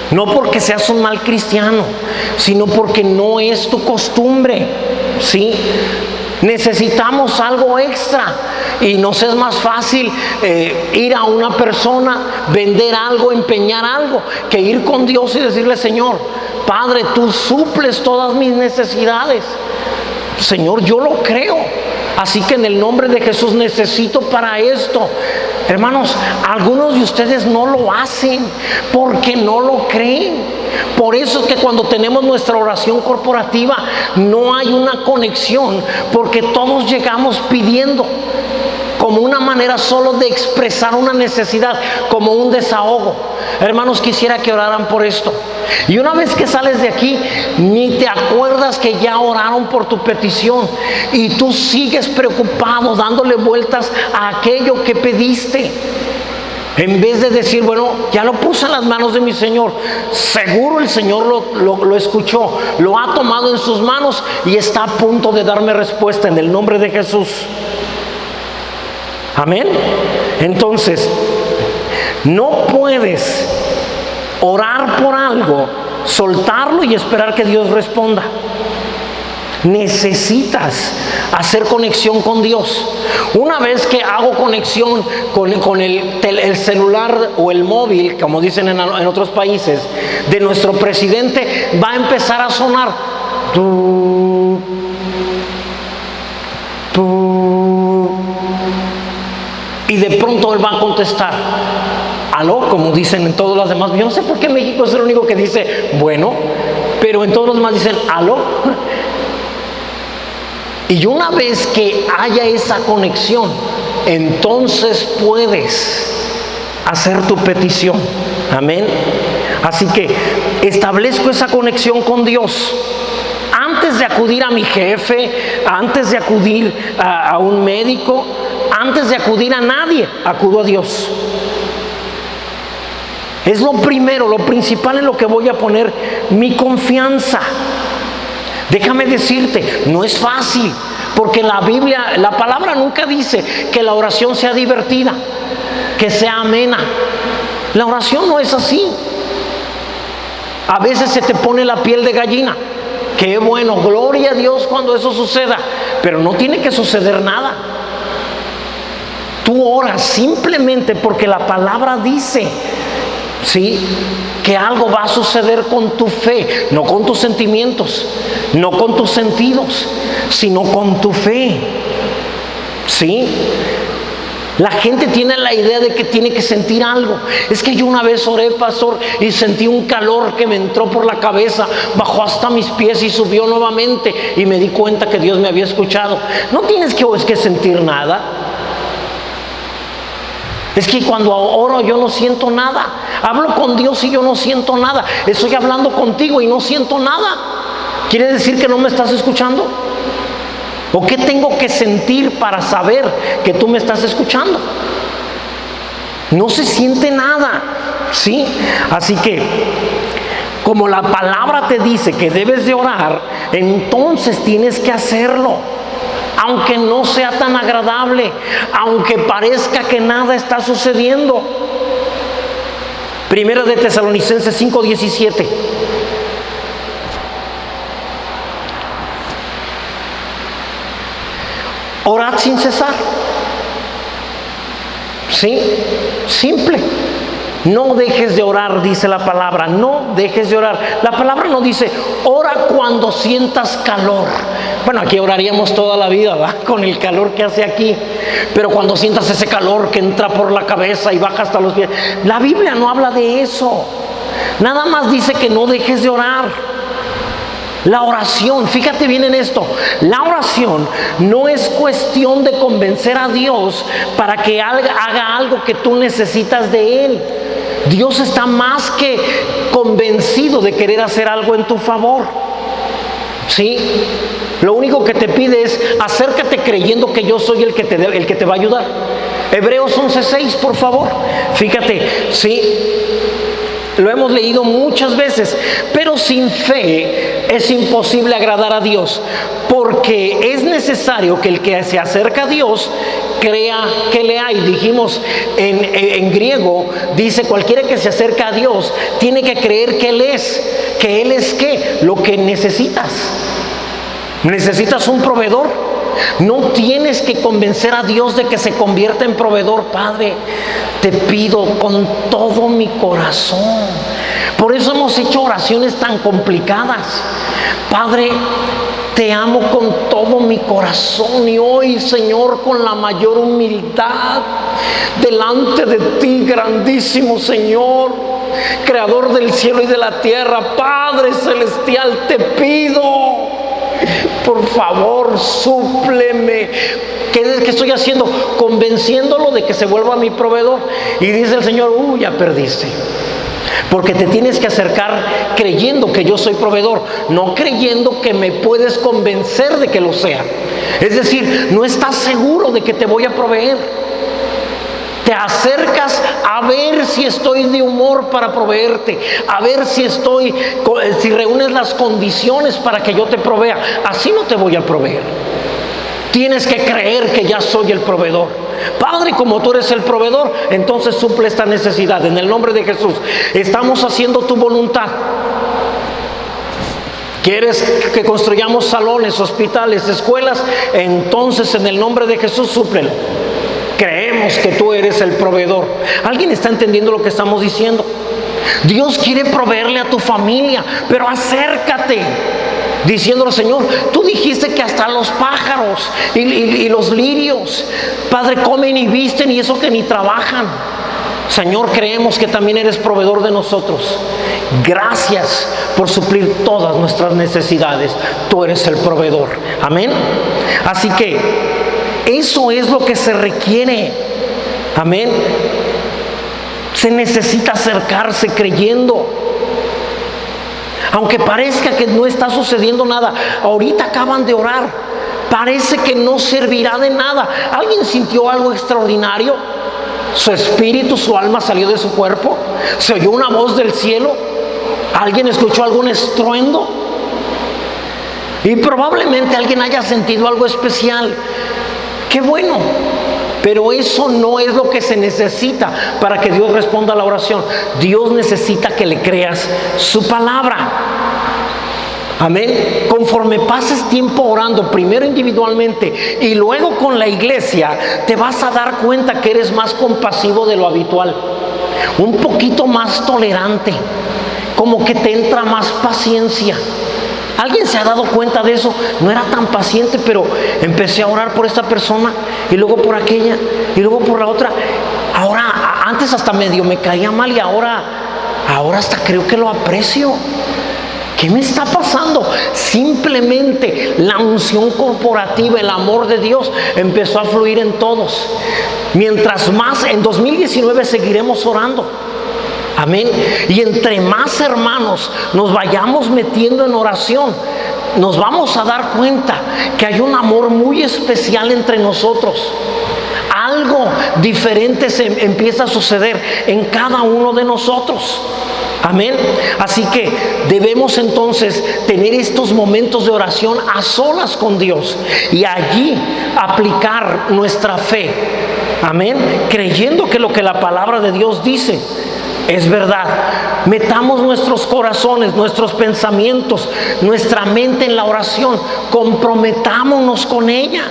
No porque seas un mal cristiano, sino porque no es tu costumbre, ¿sí? Necesitamos algo extra y nos es más fácil ir a una persona, vender algo, empeñar algo, que ir con Dios y decirle: Señor, Padre, tú suples todas mis necesidades. Señor, yo lo creo. Así que en el nombre de Jesús necesito para esto. Hermanos, algunos de ustedes no lo hacen porque no lo creen. Por eso es que cuando tenemos nuestra oración corporativa no hay una conexión, porque todos llegamos pidiendo como una manera solo de expresar una necesidad, como un desahogo. Hermanos, quisiera que oraran por esto. Y una vez que sales de aquí, ni te acuerdas que ya oraron por tu petición, y tú sigues preocupado, dándole vueltas a aquello que pediste, en vez de decir: bueno, ya lo puse en las manos de mi Señor, seguro el Señor lo escuchó, lo ha tomado en sus manos y está a punto de darme respuesta en el nombre de Jesús. Amén. Entonces, no puedes orar por algo, soltarlo y esperar que Dios responda. Necesitas hacer conexión con Dios. Una vez que hago conexión con el celular o el móvil, como dicen en otros países, de nuestro presidente, va a empezar a sonar. Y de pronto él va a contestar. aló, como dicen en todas las demás. Yo no sé por qué México es el único que dice bueno, pero en todos los demás dicen aló. Y una vez que haya esa conexión, entonces puedes hacer tu petición. Amén. Así que establezco esa conexión con Dios. Antes de acudir a mi jefe, antes de acudir a un médico, antes de acudir a nadie, acudo a Dios. Es lo primero, lo principal en lo que voy a poner mi confianza. Déjame decirte, no es fácil, porque la Biblia, la palabra nunca dice que la oración sea divertida, que sea amena. La oración no es así. A veces se te pone la piel de gallina. Qué bueno, gloria a Dios cuando eso suceda, pero no tiene que suceder nada. Tú oras simplemente porque la palabra dice, ¿sí?, que algo va a suceder con tu fe, no con tus sentimientos, no con tus sentidos, sino con tu fe. ¿Sí? La gente tiene la idea de que tiene que sentir algo. Es que yo una vez oré, pastor, y sentí un calor que me entró por la cabeza, bajó hasta mis pies y subió nuevamente, y me di cuenta que Dios me había escuchado. No tienes que sentir nada. Es que cuando oro yo no siento nada. Hablo con Dios y yo no siento nada. Estoy hablando contigo y no siento nada. ¿Quiere decir que no me estás escuchando? ¿O qué tengo que sentir para saber que tú me estás escuchando? No se siente nada, ¿sí? Así que, como la palabra te dice que debes de orar, entonces tienes que hacerlo. Aunque no sea tan agradable, aunque parezca que nada está sucediendo. Primera de Tesalonicenses 5:17. Orad sin cesar. ¿Sí? Simple. No dejes de orar, dice la palabra. No dejes de orar. La palabra no dice, ora cuando sientas calor. Bueno, aquí oraríamos toda la vida, ¿verdad?, con el calor que hace aquí. Pero cuando sientas ese calor que entra por la cabeza y baja hasta los pies. La Biblia no habla de eso. Nada más dice que no dejes de orar. La oración, fíjate bien en esto, la oración no es cuestión de convencer a Dios para que haga algo que tú necesitas de Él. Dios está más que convencido de querer hacer algo en tu favor. ¿Sí? Lo único que te pide es acércate creyendo que yo soy el que te va a ayudar. Hebreos 11:6, por favor. Fíjate, ¿sí? Lo hemos leído muchas veces, pero sin fe es imposible agradar a Dios, porque es necesario que el que se acerca a Dios crea que le hay. Dijimos en griego, dice cualquiera que se acerca a Dios tiene que creer que Él es. ¿Que Él es qué? Lo que necesitas. ¿Necesitas un proveedor? No tienes que convencer a Dios de que se convierta en proveedor. Padre, te pido con todo mi corazón. Por eso hemos hecho oraciones tan complicadas. Padre, te amo con todo mi corazón, y hoy, Señor, con la mayor humildad delante de ti, grandísimo Señor, Creador del cielo y de la tierra, Padre celestial, te pido, por favor, súpleme. ¿Qué estoy haciendo? Convenciéndolo de que se vuelva mi proveedor. Y dice el Señor, ya perdiste. Porque te tienes que acercar creyendo que yo soy proveedor, no creyendo que me puedes convencer de que lo sea. Es decir, no estás seguro de que te voy a proveer. Te acercas a ver si estoy de humor para proveerte, a ver si reúnes las condiciones para que yo te provea. Así no te voy a proveer. Tienes que creer que ya soy el proveedor. Padre, como tú eres el proveedor, entonces suple esta necesidad. En el nombre de Jesús, estamos haciendo tu voluntad. ¿Quieres que construyamos salones, hospitales, escuelas? Entonces, en el nombre de Jesús, súplelo. Creemos que tú eres el proveedor. ¿Alguien está entendiendo lo que estamos diciendo? Dios quiere proveerle a tu familia, pero acércate diciéndole, Señor, tú dijiste que hasta los pájaros y los lirios, Padre, comen y visten, y eso que ni trabajan. Señor, creemos que también eres proveedor de nosotros. Gracias por suplir todas nuestras necesidades. Tú eres el proveedor. Amén. Así que eso es lo que se requiere. Amén. Se necesita acercarse creyendo. Aunque parezca que no está sucediendo nada, ahorita acaban de orar, parece que no servirá de nada. ¿Alguien sintió algo extraordinario? Su espíritu, su alma salió de su cuerpo. Se oyó una voz del cielo. ¿Alguien escuchó algún estruendo? Y probablemente alguien haya sentido algo especial. ¡Qué bueno! Pero eso no es lo que se necesita para que Dios responda a la oración. Dios necesita que le creas su palabra. Amén. Conforme pases tiempo orando, primero individualmente y luego con la iglesia, te vas a dar cuenta que eres más compasivo de lo habitual, un poquito más tolerante, como que te entra más paciencia. ¿Alguien se ha dado cuenta de eso? No era tan paciente, pero empecé a orar por esta persona y luego por aquella y luego por la otra. Ahora, antes hasta medio me caía mal y ahora hasta creo que lo aprecio. ¿Qué me está pasando? Simplemente la unción corporativa, el amor de Dios empezó a fluir en todos. Mientras más, en 2019 seguiremos orando. Amén. Y entre más hermanos nos vayamos metiendo en oración, nos vamos a dar cuenta que hay un amor muy especial entre nosotros. Algo diferente se empieza a suceder en cada uno de nosotros. Amén. Así que debemos entonces tener estos momentos de oración a solas con Dios y allí aplicar nuestra fe. Amén. Creyendo que lo que la palabra de Dios dice es verdad. Metamos nuestros corazones, nuestros pensamientos, nuestra mente en la oración. Comprometámonos con ella.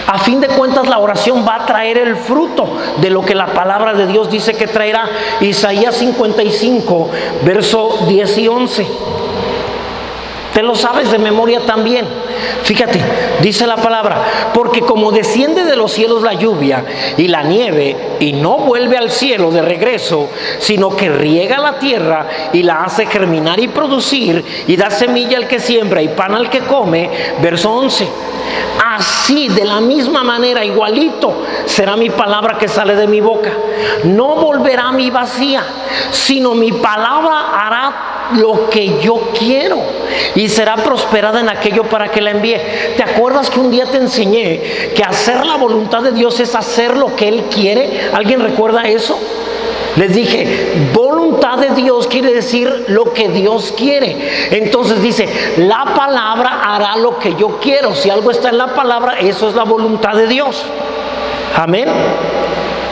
A fin de cuentas, la oración va a traer el fruto de lo que la palabra de Dios dice que traerá. Isaías 55, verso 10 y 11. Te lo sabes de memoria también. Fíjate, dice la palabra: porque como desciende de los cielos la lluvia y la nieve, y no vuelve al cielo de regreso, sino que riega la tierra y la hace germinar y producir, y da semilla al que siembra y pan al que come. Verso 11. Así, de la misma manera, igualito, será mi palabra que sale de mi boca. No volverá a mí vacía, sino mi palabra hará lo que yo quiero y será prosperada en aquello para que la envíe. ¿Te acuerdas que un día te enseñé que hacer la voluntad de Dios es hacer lo que Él quiere? ¿Alguien recuerda eso? Les dije, voluntad de Dios quiere decir lo que Dios quiere. Entonces dice, la palabra hará lo que yo quiero. Si algo está en la palabra, eso es la voluntad de Dios. Amén.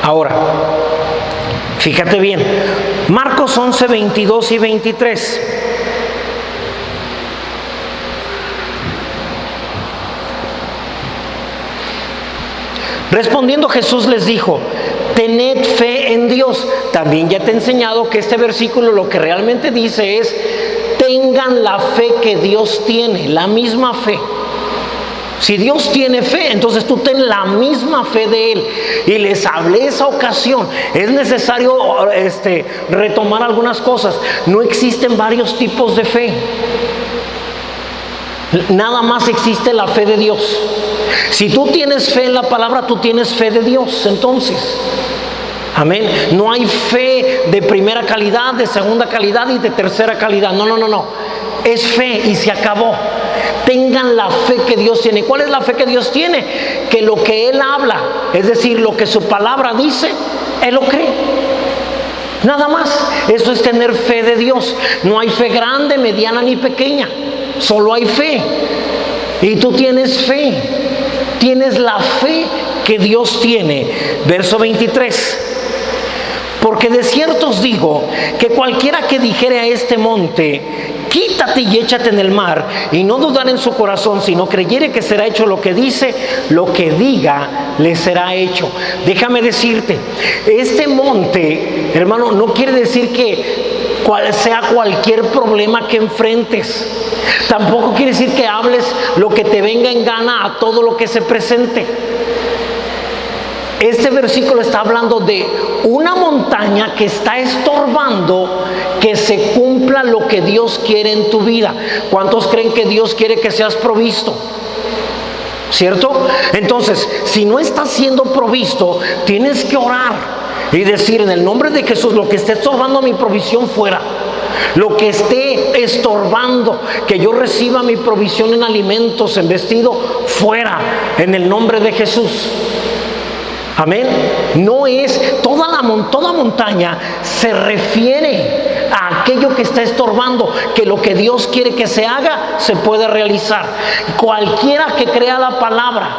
Ahora, fíjate bien, Marcos 11, 22 y 23. Respondiendo Jesús les dijo: tened fe en Dios. También ya te he enseñado que este versículo lo que realmente dice es: tengan la fe que Dios tiene, la misma fe. Si Dios tiene fe, entonces tú ten la misma fe de Él. Y les hablé esa ocasión. Es necesario retomar algunas cosas. No existen varios tipos de fe. Nada más existe la fe de Dios. Si tú tienes fe en la palabra, tú tienes fe de Dios. Entonces, amén. No hay fe de primera calidad, de segunda calidad y de tercera calidad. No. Es fe y se acabó. Tengan la fe que Dios tiene. ¿Cuál es la fe que Dios tiene? Que lo que Él habla, es decir, lo que su palabra dice, Él lo cree. Nada más. Eso es tener fe de Dios. No hay fe grande, mediana ni pequeña. Solo hay fe. Y tú tienes fe. Tienes la fe que Dios tiene. Verso 23. Porque de cierto os digo que cualquiera que dijere a este monte: quítate y échate en el mar, y no dudar en su corazón, sino creyere que será hecho lo que dice, lo que diga le será hecho. Déjame decirte, este monte, hermano, no quiere decir que sea cualquier problema que enfrentes. Tampoco quiere decir que hables lo que te venga en gana a todo lo que se presente. Este versículo está hablando de una montaña que está estorbando que se cumpla lo que Dios quiere en tu vida. ¿Cuántos creen que Dios quiere que seas provisto? ¿Cierto? Entonces, si no estás siendo provisto, tienes que orar y decir: en el nombre de Jesús, lo que esté estorbando mi provisión, fuera. Lo que esté estorbando que yo reciba mi provisión en alimentos, en vestido, fuera, en el nombre de Jesús. Amén. No es toda montaña se refiere a aquello que está estorbando, que lo que Dios quiere que se haga se puede realizar. Cualquiera que crea la palabra,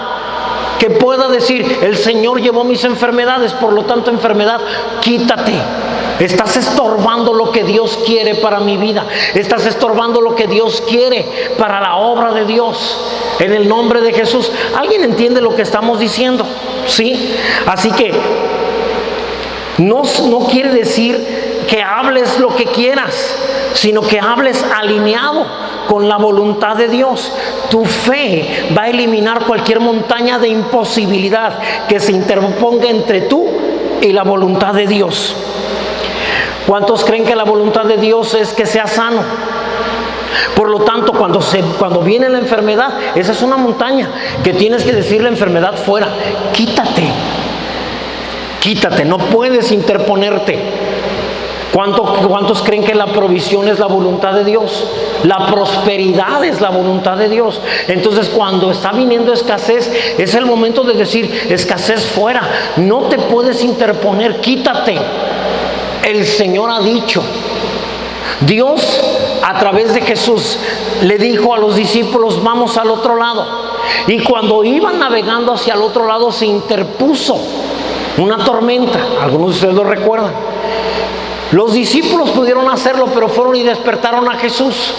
que pueda decir: el Señor llevó mis enfermedades, por lo tanto, enfermedad, quítate. Estás estorbando lo que Dios quiere para mi vida. Estás estorbando lo que Dios quiere para la obra de Dios. En el nombre de Jesús. ¿Alguien entiende lo que estamos diciendo? ¿Sí? Así que no quiere decir que hables lo que quieras, sino que hables alineado con la voluntad de Dios. Tu fe va a eliminar cualquier montaña de imposibilidad que se interponga entre tú y la voluntad de Dios. ¿Cuántos creen que la voluntad de Dios es que sea sano? Por lo tanto, cuando viene la enfermedad, esa es una montaña que tienes que decirle: enfermedad, fuera, quítate, no puedes interponerte. ¿Cuántos creen que la provisión es la voluntad de Dios? La prosperidad es la voluntad de Dios. Entonces, cuando está viniendo escasez, es el momento de decir: escasez, fuera, no te puedes interponer, quítate. El Señor ha dicho, Dios a través de Jesús le dijo a los discípulos: vamos al otro lado. Y cuando iban navegando hacia el otro lado, se interpuso una tormenta. Algunos de ustedes lo recuerdan. Los discípulos pudieron hacerlo, pero fueron y despertaron a Jesús.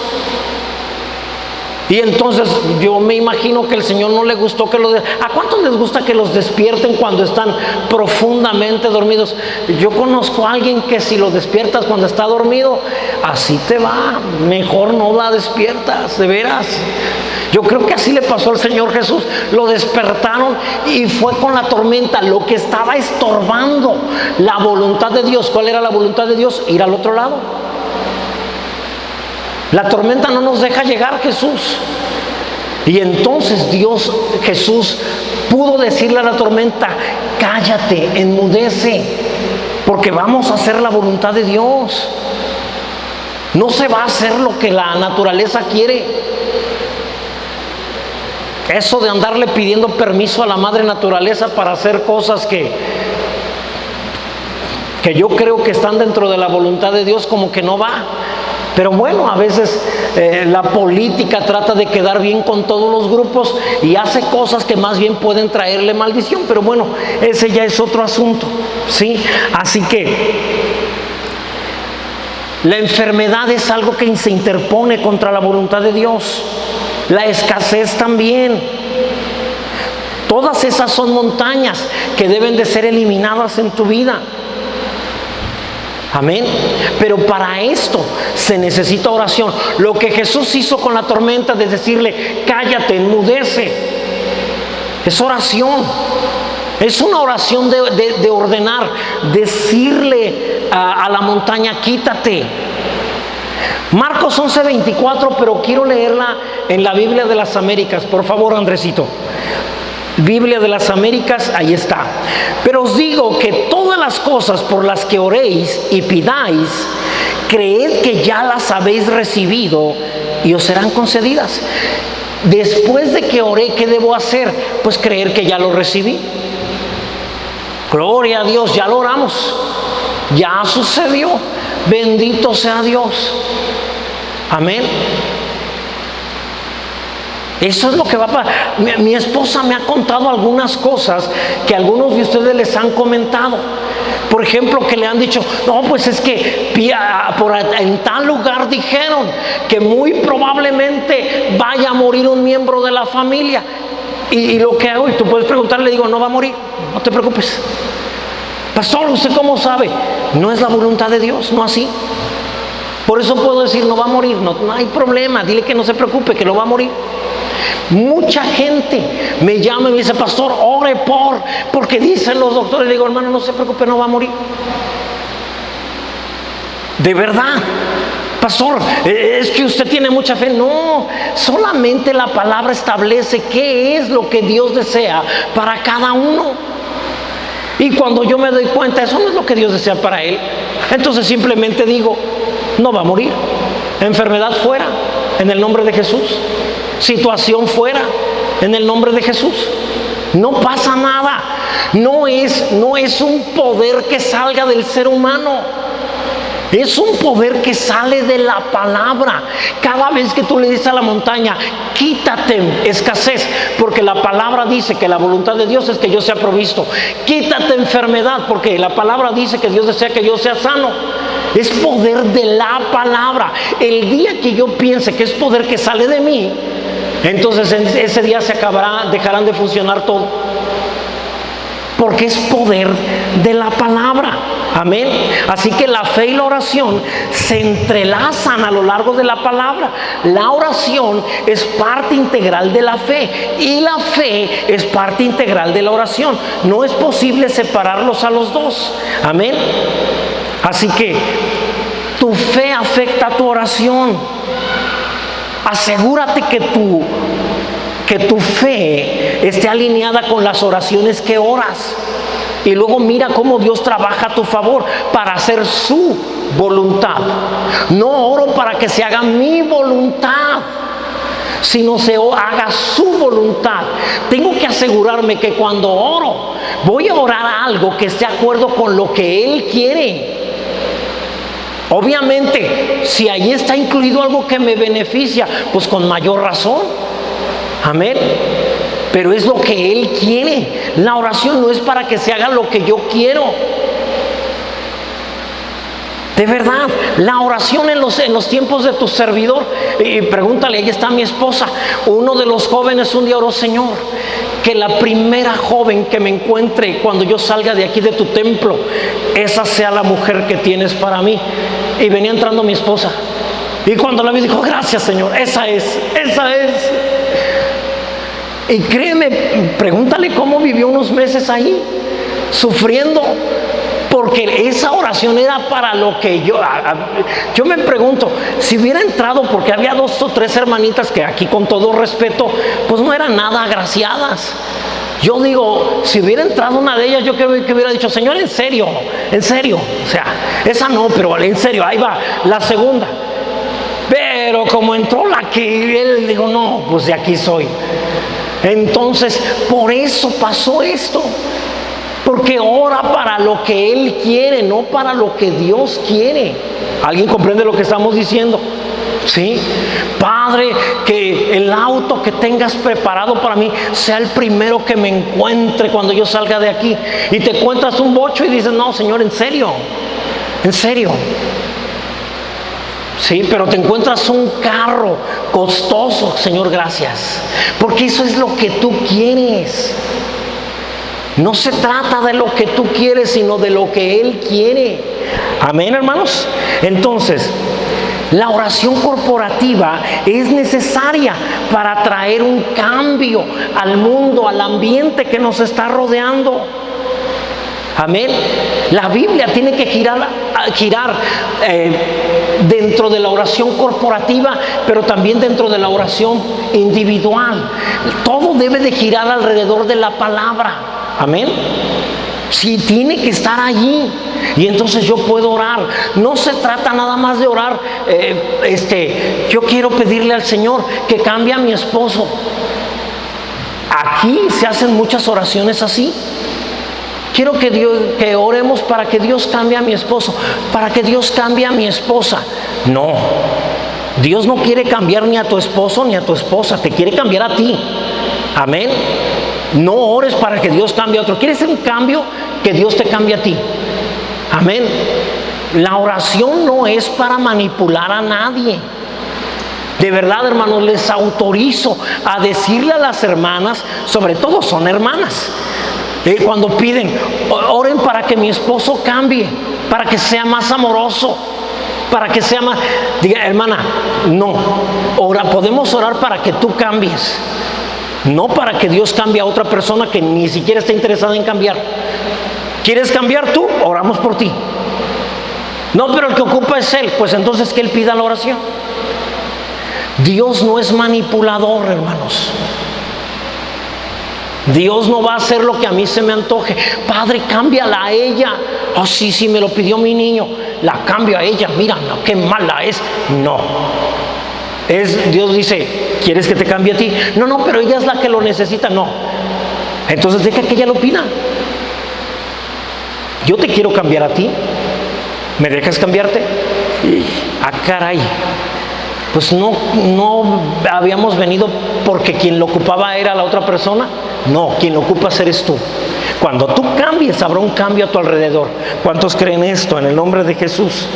Y entonces yo me imagino que el Señor no le gustó que ¿A cuántos les gusta que los despierten cuando están profundamente dormidos? Yo conozco a alguien que si lo despiertas cuando está dormido, así te va, mejor no la despiertas, de veras. Yo creo que así le pasó al Señor Jesús. Lo despertaron y fue con la tormenta, lo que estaba estorbando la voluntad de Dios. ¿Cuál era la voluntad de Dios? Ir al otro lado. La tormenta no nos deja llegar, Jesús. Y entonces Jesús pudo decirle a la tormenta: cállate, enmudece, porque vamos a hacer la voluntad de Dios. No se va a hacer lo que la naturaleza quiere. Eso de andarle pidiendo permiso a la madre naturaleza para hacer cosas que yo creo que están dentro de la voluntad de Dios, como que no va. Pero bueno, a veces la política trata de quedar bien con todos los grupos y hace cosas que más bien pueden traerle maldición. Pero bueno, ese ya es otro asunto, ¿sí? Así que la enfermedad es algo que se interpone contra la voluntad de Dios. La escasez también. Todas esas son montañas que deben de ser eliminadas en tu vida. Amén. Pero para esto se necesita oración. Lo que Jesús hizo con la tormenta de decirle: cállate, enmudece, es oración. Es una oración de ordenar, decirle a la montaña: quítate. Marcos 11:24, pero quiero leerla en la Biblia de las Américas. Por favor, Andresito. Biblia de las Américas, ahí está. Pero os digo que todas las cosas por las que oréis y pidáis, creed que ya las habéis recibido y os serán concedidas. Después de que oré, ¿qué debo hacer? Pues creer que ya lo recibí. Gloria a Dios, ya lo oramos, ya sucedió. Bendito sea Dios. Amén. Eso es lo que va a pasar. Mi esposa me ha contado algunas cosas que algunos de ustedes les han comentado. Por ejemplo, que le han dicho: no, pues es que en tal lugar dijeron que muy probablemente vaya a morir un miembro de la familia. Y lo que hago, y tú puedes preguntarle, digo: no va a morir, no te preocupes. Pastor, ¿usted cómo sabe? No es la voluntad de Dios, no así. Por eso puedo decir: no va a morir, no hay problema, dile que no se preocupe, que no va a morir. Mucha gente me llama y me dice, pastor, ore porque dicen los doctores. Le digo, hermano, no se preocupe, no va a morir. De verdad, pastor, es que usted tiene mucha fe. No, solamente la palabra establece qué es lo que Dios desea para cada uno. Y cuando yo me doy cuenta, eso no es lo que Dios desea para él, entonces simplemente digo, no va a morir. Enfermedad fuera, en el nombre de Jesús. Situación fuera, en el nombre de Jesús. No pasa nada. No es un poder que salga del ser humano. Es un poder que sale de la palabra. Cada vez que tú le dices a la montaña, quítate escasez, porque la palabra dice que la voluntad de Dios es que yo sea provisto. Quítate enfermedad, porque la palabra dice que Dios desea que yo sea sano. Es poder de la palabra. El día que yo piense que es poder que sale de mí, entonces ese día se acabará, dejarán de funcionar todo. Porque es poder de la palabra. Amén. Así que la fe y la oración se entrelazan a lo largo de la palabra. La oración es parte integral de la fe y la fe es parte integral de la oración. No es posible separarlos a los dos. Amén. Así que tu fe afecta a tu oración. Asegúrate que tu fe esté alineada con las oraciones que oras. Y luego mira cómo Dios trabaja a tu favor para hacer su voluntad. No oro para que se haga mi voluntad, sino se haga su voluntad. Tengo que asegurarme que cuando oro, voy a orar a algo que esté de acuerdo con lo que Él quiere. Obviamente, si ahí está incluido algo que me beneficia, pues con mayor razón. Amén. Pero es lo que Él quiere. La oración no es para que se haga lo que yo quiero. De verdad, la oración en los tiempos de tu servidor. Y pregúntale, ahí está mi esposa. Uno de los jóvenes un día oró, Señor, que la primera joven que me encuentre cuando yo salga de aquí de tu templo, esa sea la mujer que tienes para mí. Y venía entrando mi esposa. Y cuando la vi dijo, gracias, Señor, esa es. Y créeme, pregúntale cómo vivió unos meses ahí, sufriendo, porque esa oración era para lo que yo me pregunto, si hubiera entrado, porque había 2 o 3 hermanitas que aquí con todo respeto, pues no eran nada agraciadas. Yo digo, si hubiera entrado una de ellas, yo creo que hubiera dicho, Señor, en serio, o sea, esa no, pero en serio, ahí va, la segunda. Pero como entró la que él dijo, no, pues de aquí soy. Entonces, por eso pasó esto. Porque ora para lo que Él quiere, no para lo que Dios quiere. ¿Alguien comprende lo que estamos diciendo? ¿Sí? Padre, que el auto que tengas preparado para mí sea el primero que me encuentre cuando yo salga de aquí. Y te encuentras un bocho y dices, no, Señor, en serio. Sí, pero te encuentras un carro costoso, Señor, gracias. Porque eso es lo que tú quieres. No se trata de lo que tú quieres, sino de lo que Él quiere. Amén, hermanos. Entonces, la oración corporativa es necesaria para traer un cambio al mundo, al ambiente que nos está rodeando. Amén. La Biblia tiene que girar dentro de la oración corporativa, pero también dentro de la oración individual. Todo debe de girar alrededor de la palabra. Amén. Sí, tiene que estar allí. Y entonces yo puedo orar. No se trata nada más de orar. Yo quiero pedirle al Señor que cambie a mi esposo. Aquí se hacen muchas oraciones así. Quiero que oremos para que Dios cambie a mi esposo, para que Dios cambie a mi esposa. No, Dios no quiere cambiar ni a tu esposo ni a tu esposa, te quiere cambiar a ti. Amén. No ores para que Dios cambie a otro. ¿Quieres un cambio? Que Dios te cambie a ti. Amén. La oración no es para manipular a nadie. De verdad, hermanos, les autorizo a decirle a las hermanas, sobre todo son hermanas, cuando piden, oren para que mi esposo cambie, para que sea más amoroso, para que sea más. Diga, hermana, no. Podemos orar para que tú cambies, no para que Dios cambie a otra persona que ni siquiera está interesada en cambiar. ¿Quieres cambiar tú? Oramos por ti. No, pero el que ocupa es Él. Pues entonces que Él pida la oración. Dios no es manipulador, hermanos. Dios no va a hacer lo que a mí se me antoje. Padre, cámbiala a ella. Oh, sí, me lo pidió mi niño. La cambio a ella. Mira, no, qué mala es. No. Dios dice, ¿quieres que te cambie a ti? No, pero ella es la que lo necesita. No. Entonces deja que ella lo pida. Yo te quiero cambiar a ti. ¿Me dejas cambiarte? Ah, caray. Pues no habíamos venido porque quien lo ocupaba era la otra persona. No, quien lo ocupas eres tú. Cuando tú cambies, habrá un cambio a tu alrededor. ¿Cuántos creen esto en el nombre de Jesús?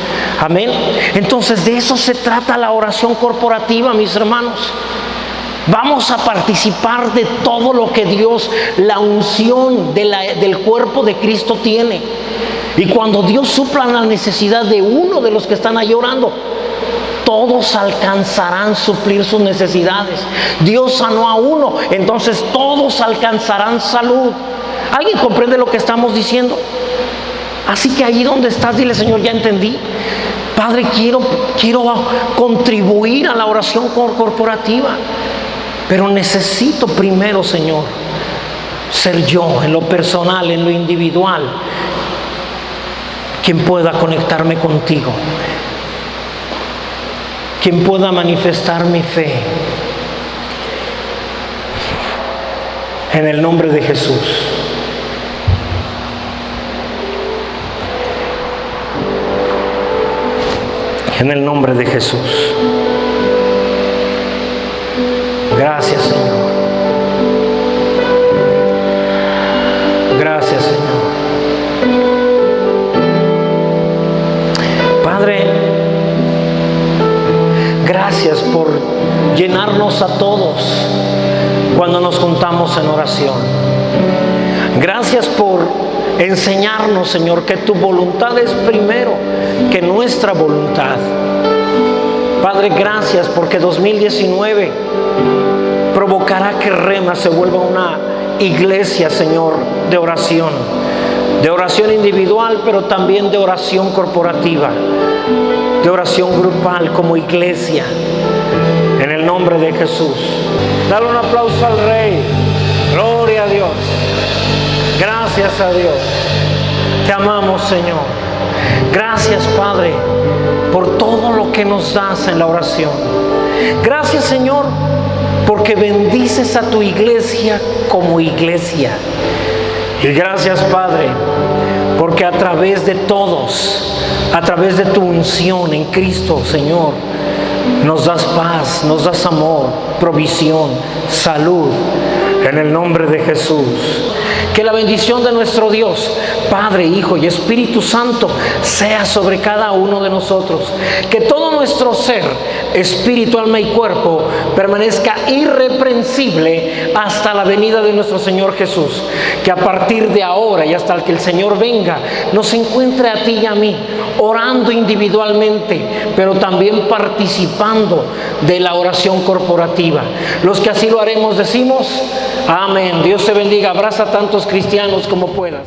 Amén. Entonces de eso se trata la oración corporativa, mis hermanos. Vamos a participar de todo lo que Dios, la unción del cuerpo de Cristo tiene. Y cuando Dios supla la necesidad de uno de los que están ahí orando, todos alcanzarán suplir sus necesidades. Dios sanó a uno, entonces todos alcanzarán salud. ¿Alguien comprende lo que estamos diciendo? Así que ahí donde estás, dile, Señor, ya entendí. Padre, quiero contribuir a la oración corporativa, pero necesito primero, Señor, ser yo en lo personal, en lo individual, quien pueda conectarme contigo, quien pueda manifestar mi fe. En el nombre de Jesús. En el nombre de Jesús. Gracias, Señor. Gracias, Señor. Padre, gracias por llenarnos a todos cuando nos juntamos en oración. Gracias por enseñarnos, Señor, que tu voluntad es primero que nuestra voluntad. Padre, gracias porque 2019 provocará que Rema se vuelva una iglesia, Señor, de oración individual, pero también de oración corporativa, de oración grupal como iglesia, en el nombre de Jesús. Dale un aplauso al Rey. Gloria a Dios. Gracias a Dios. Te amamos, Señor. Gracias, Padre, por todo lo que nos das en la oración. Gracias, Señor, porque bendices a tu iglesia como iglesia. Y gracias, Padre, porque a través de todos, a través de tu unción en Cristo, Señor, nos das paz, nos das amor, provisión, salud, en el nombre de Jesús. Que la bendición de nuestro Dios, Padre, Hijo y Espíritu Santo, sea sobre cada uno de nosotros. Que todo nuestro ser, espíritu, alma y cuerpo, permanezca irreprensible hasta la venida de nuestro Señor Jesús. Que a partir de ahora y hasta que el Señor venga, nos encuentre a ti y a mí, orando individualmente, pero también participando de la oración corporativa. Los que así lo haremos decimos, amén. Dios te bendiga. Abraza a tantos cristianos como puedas.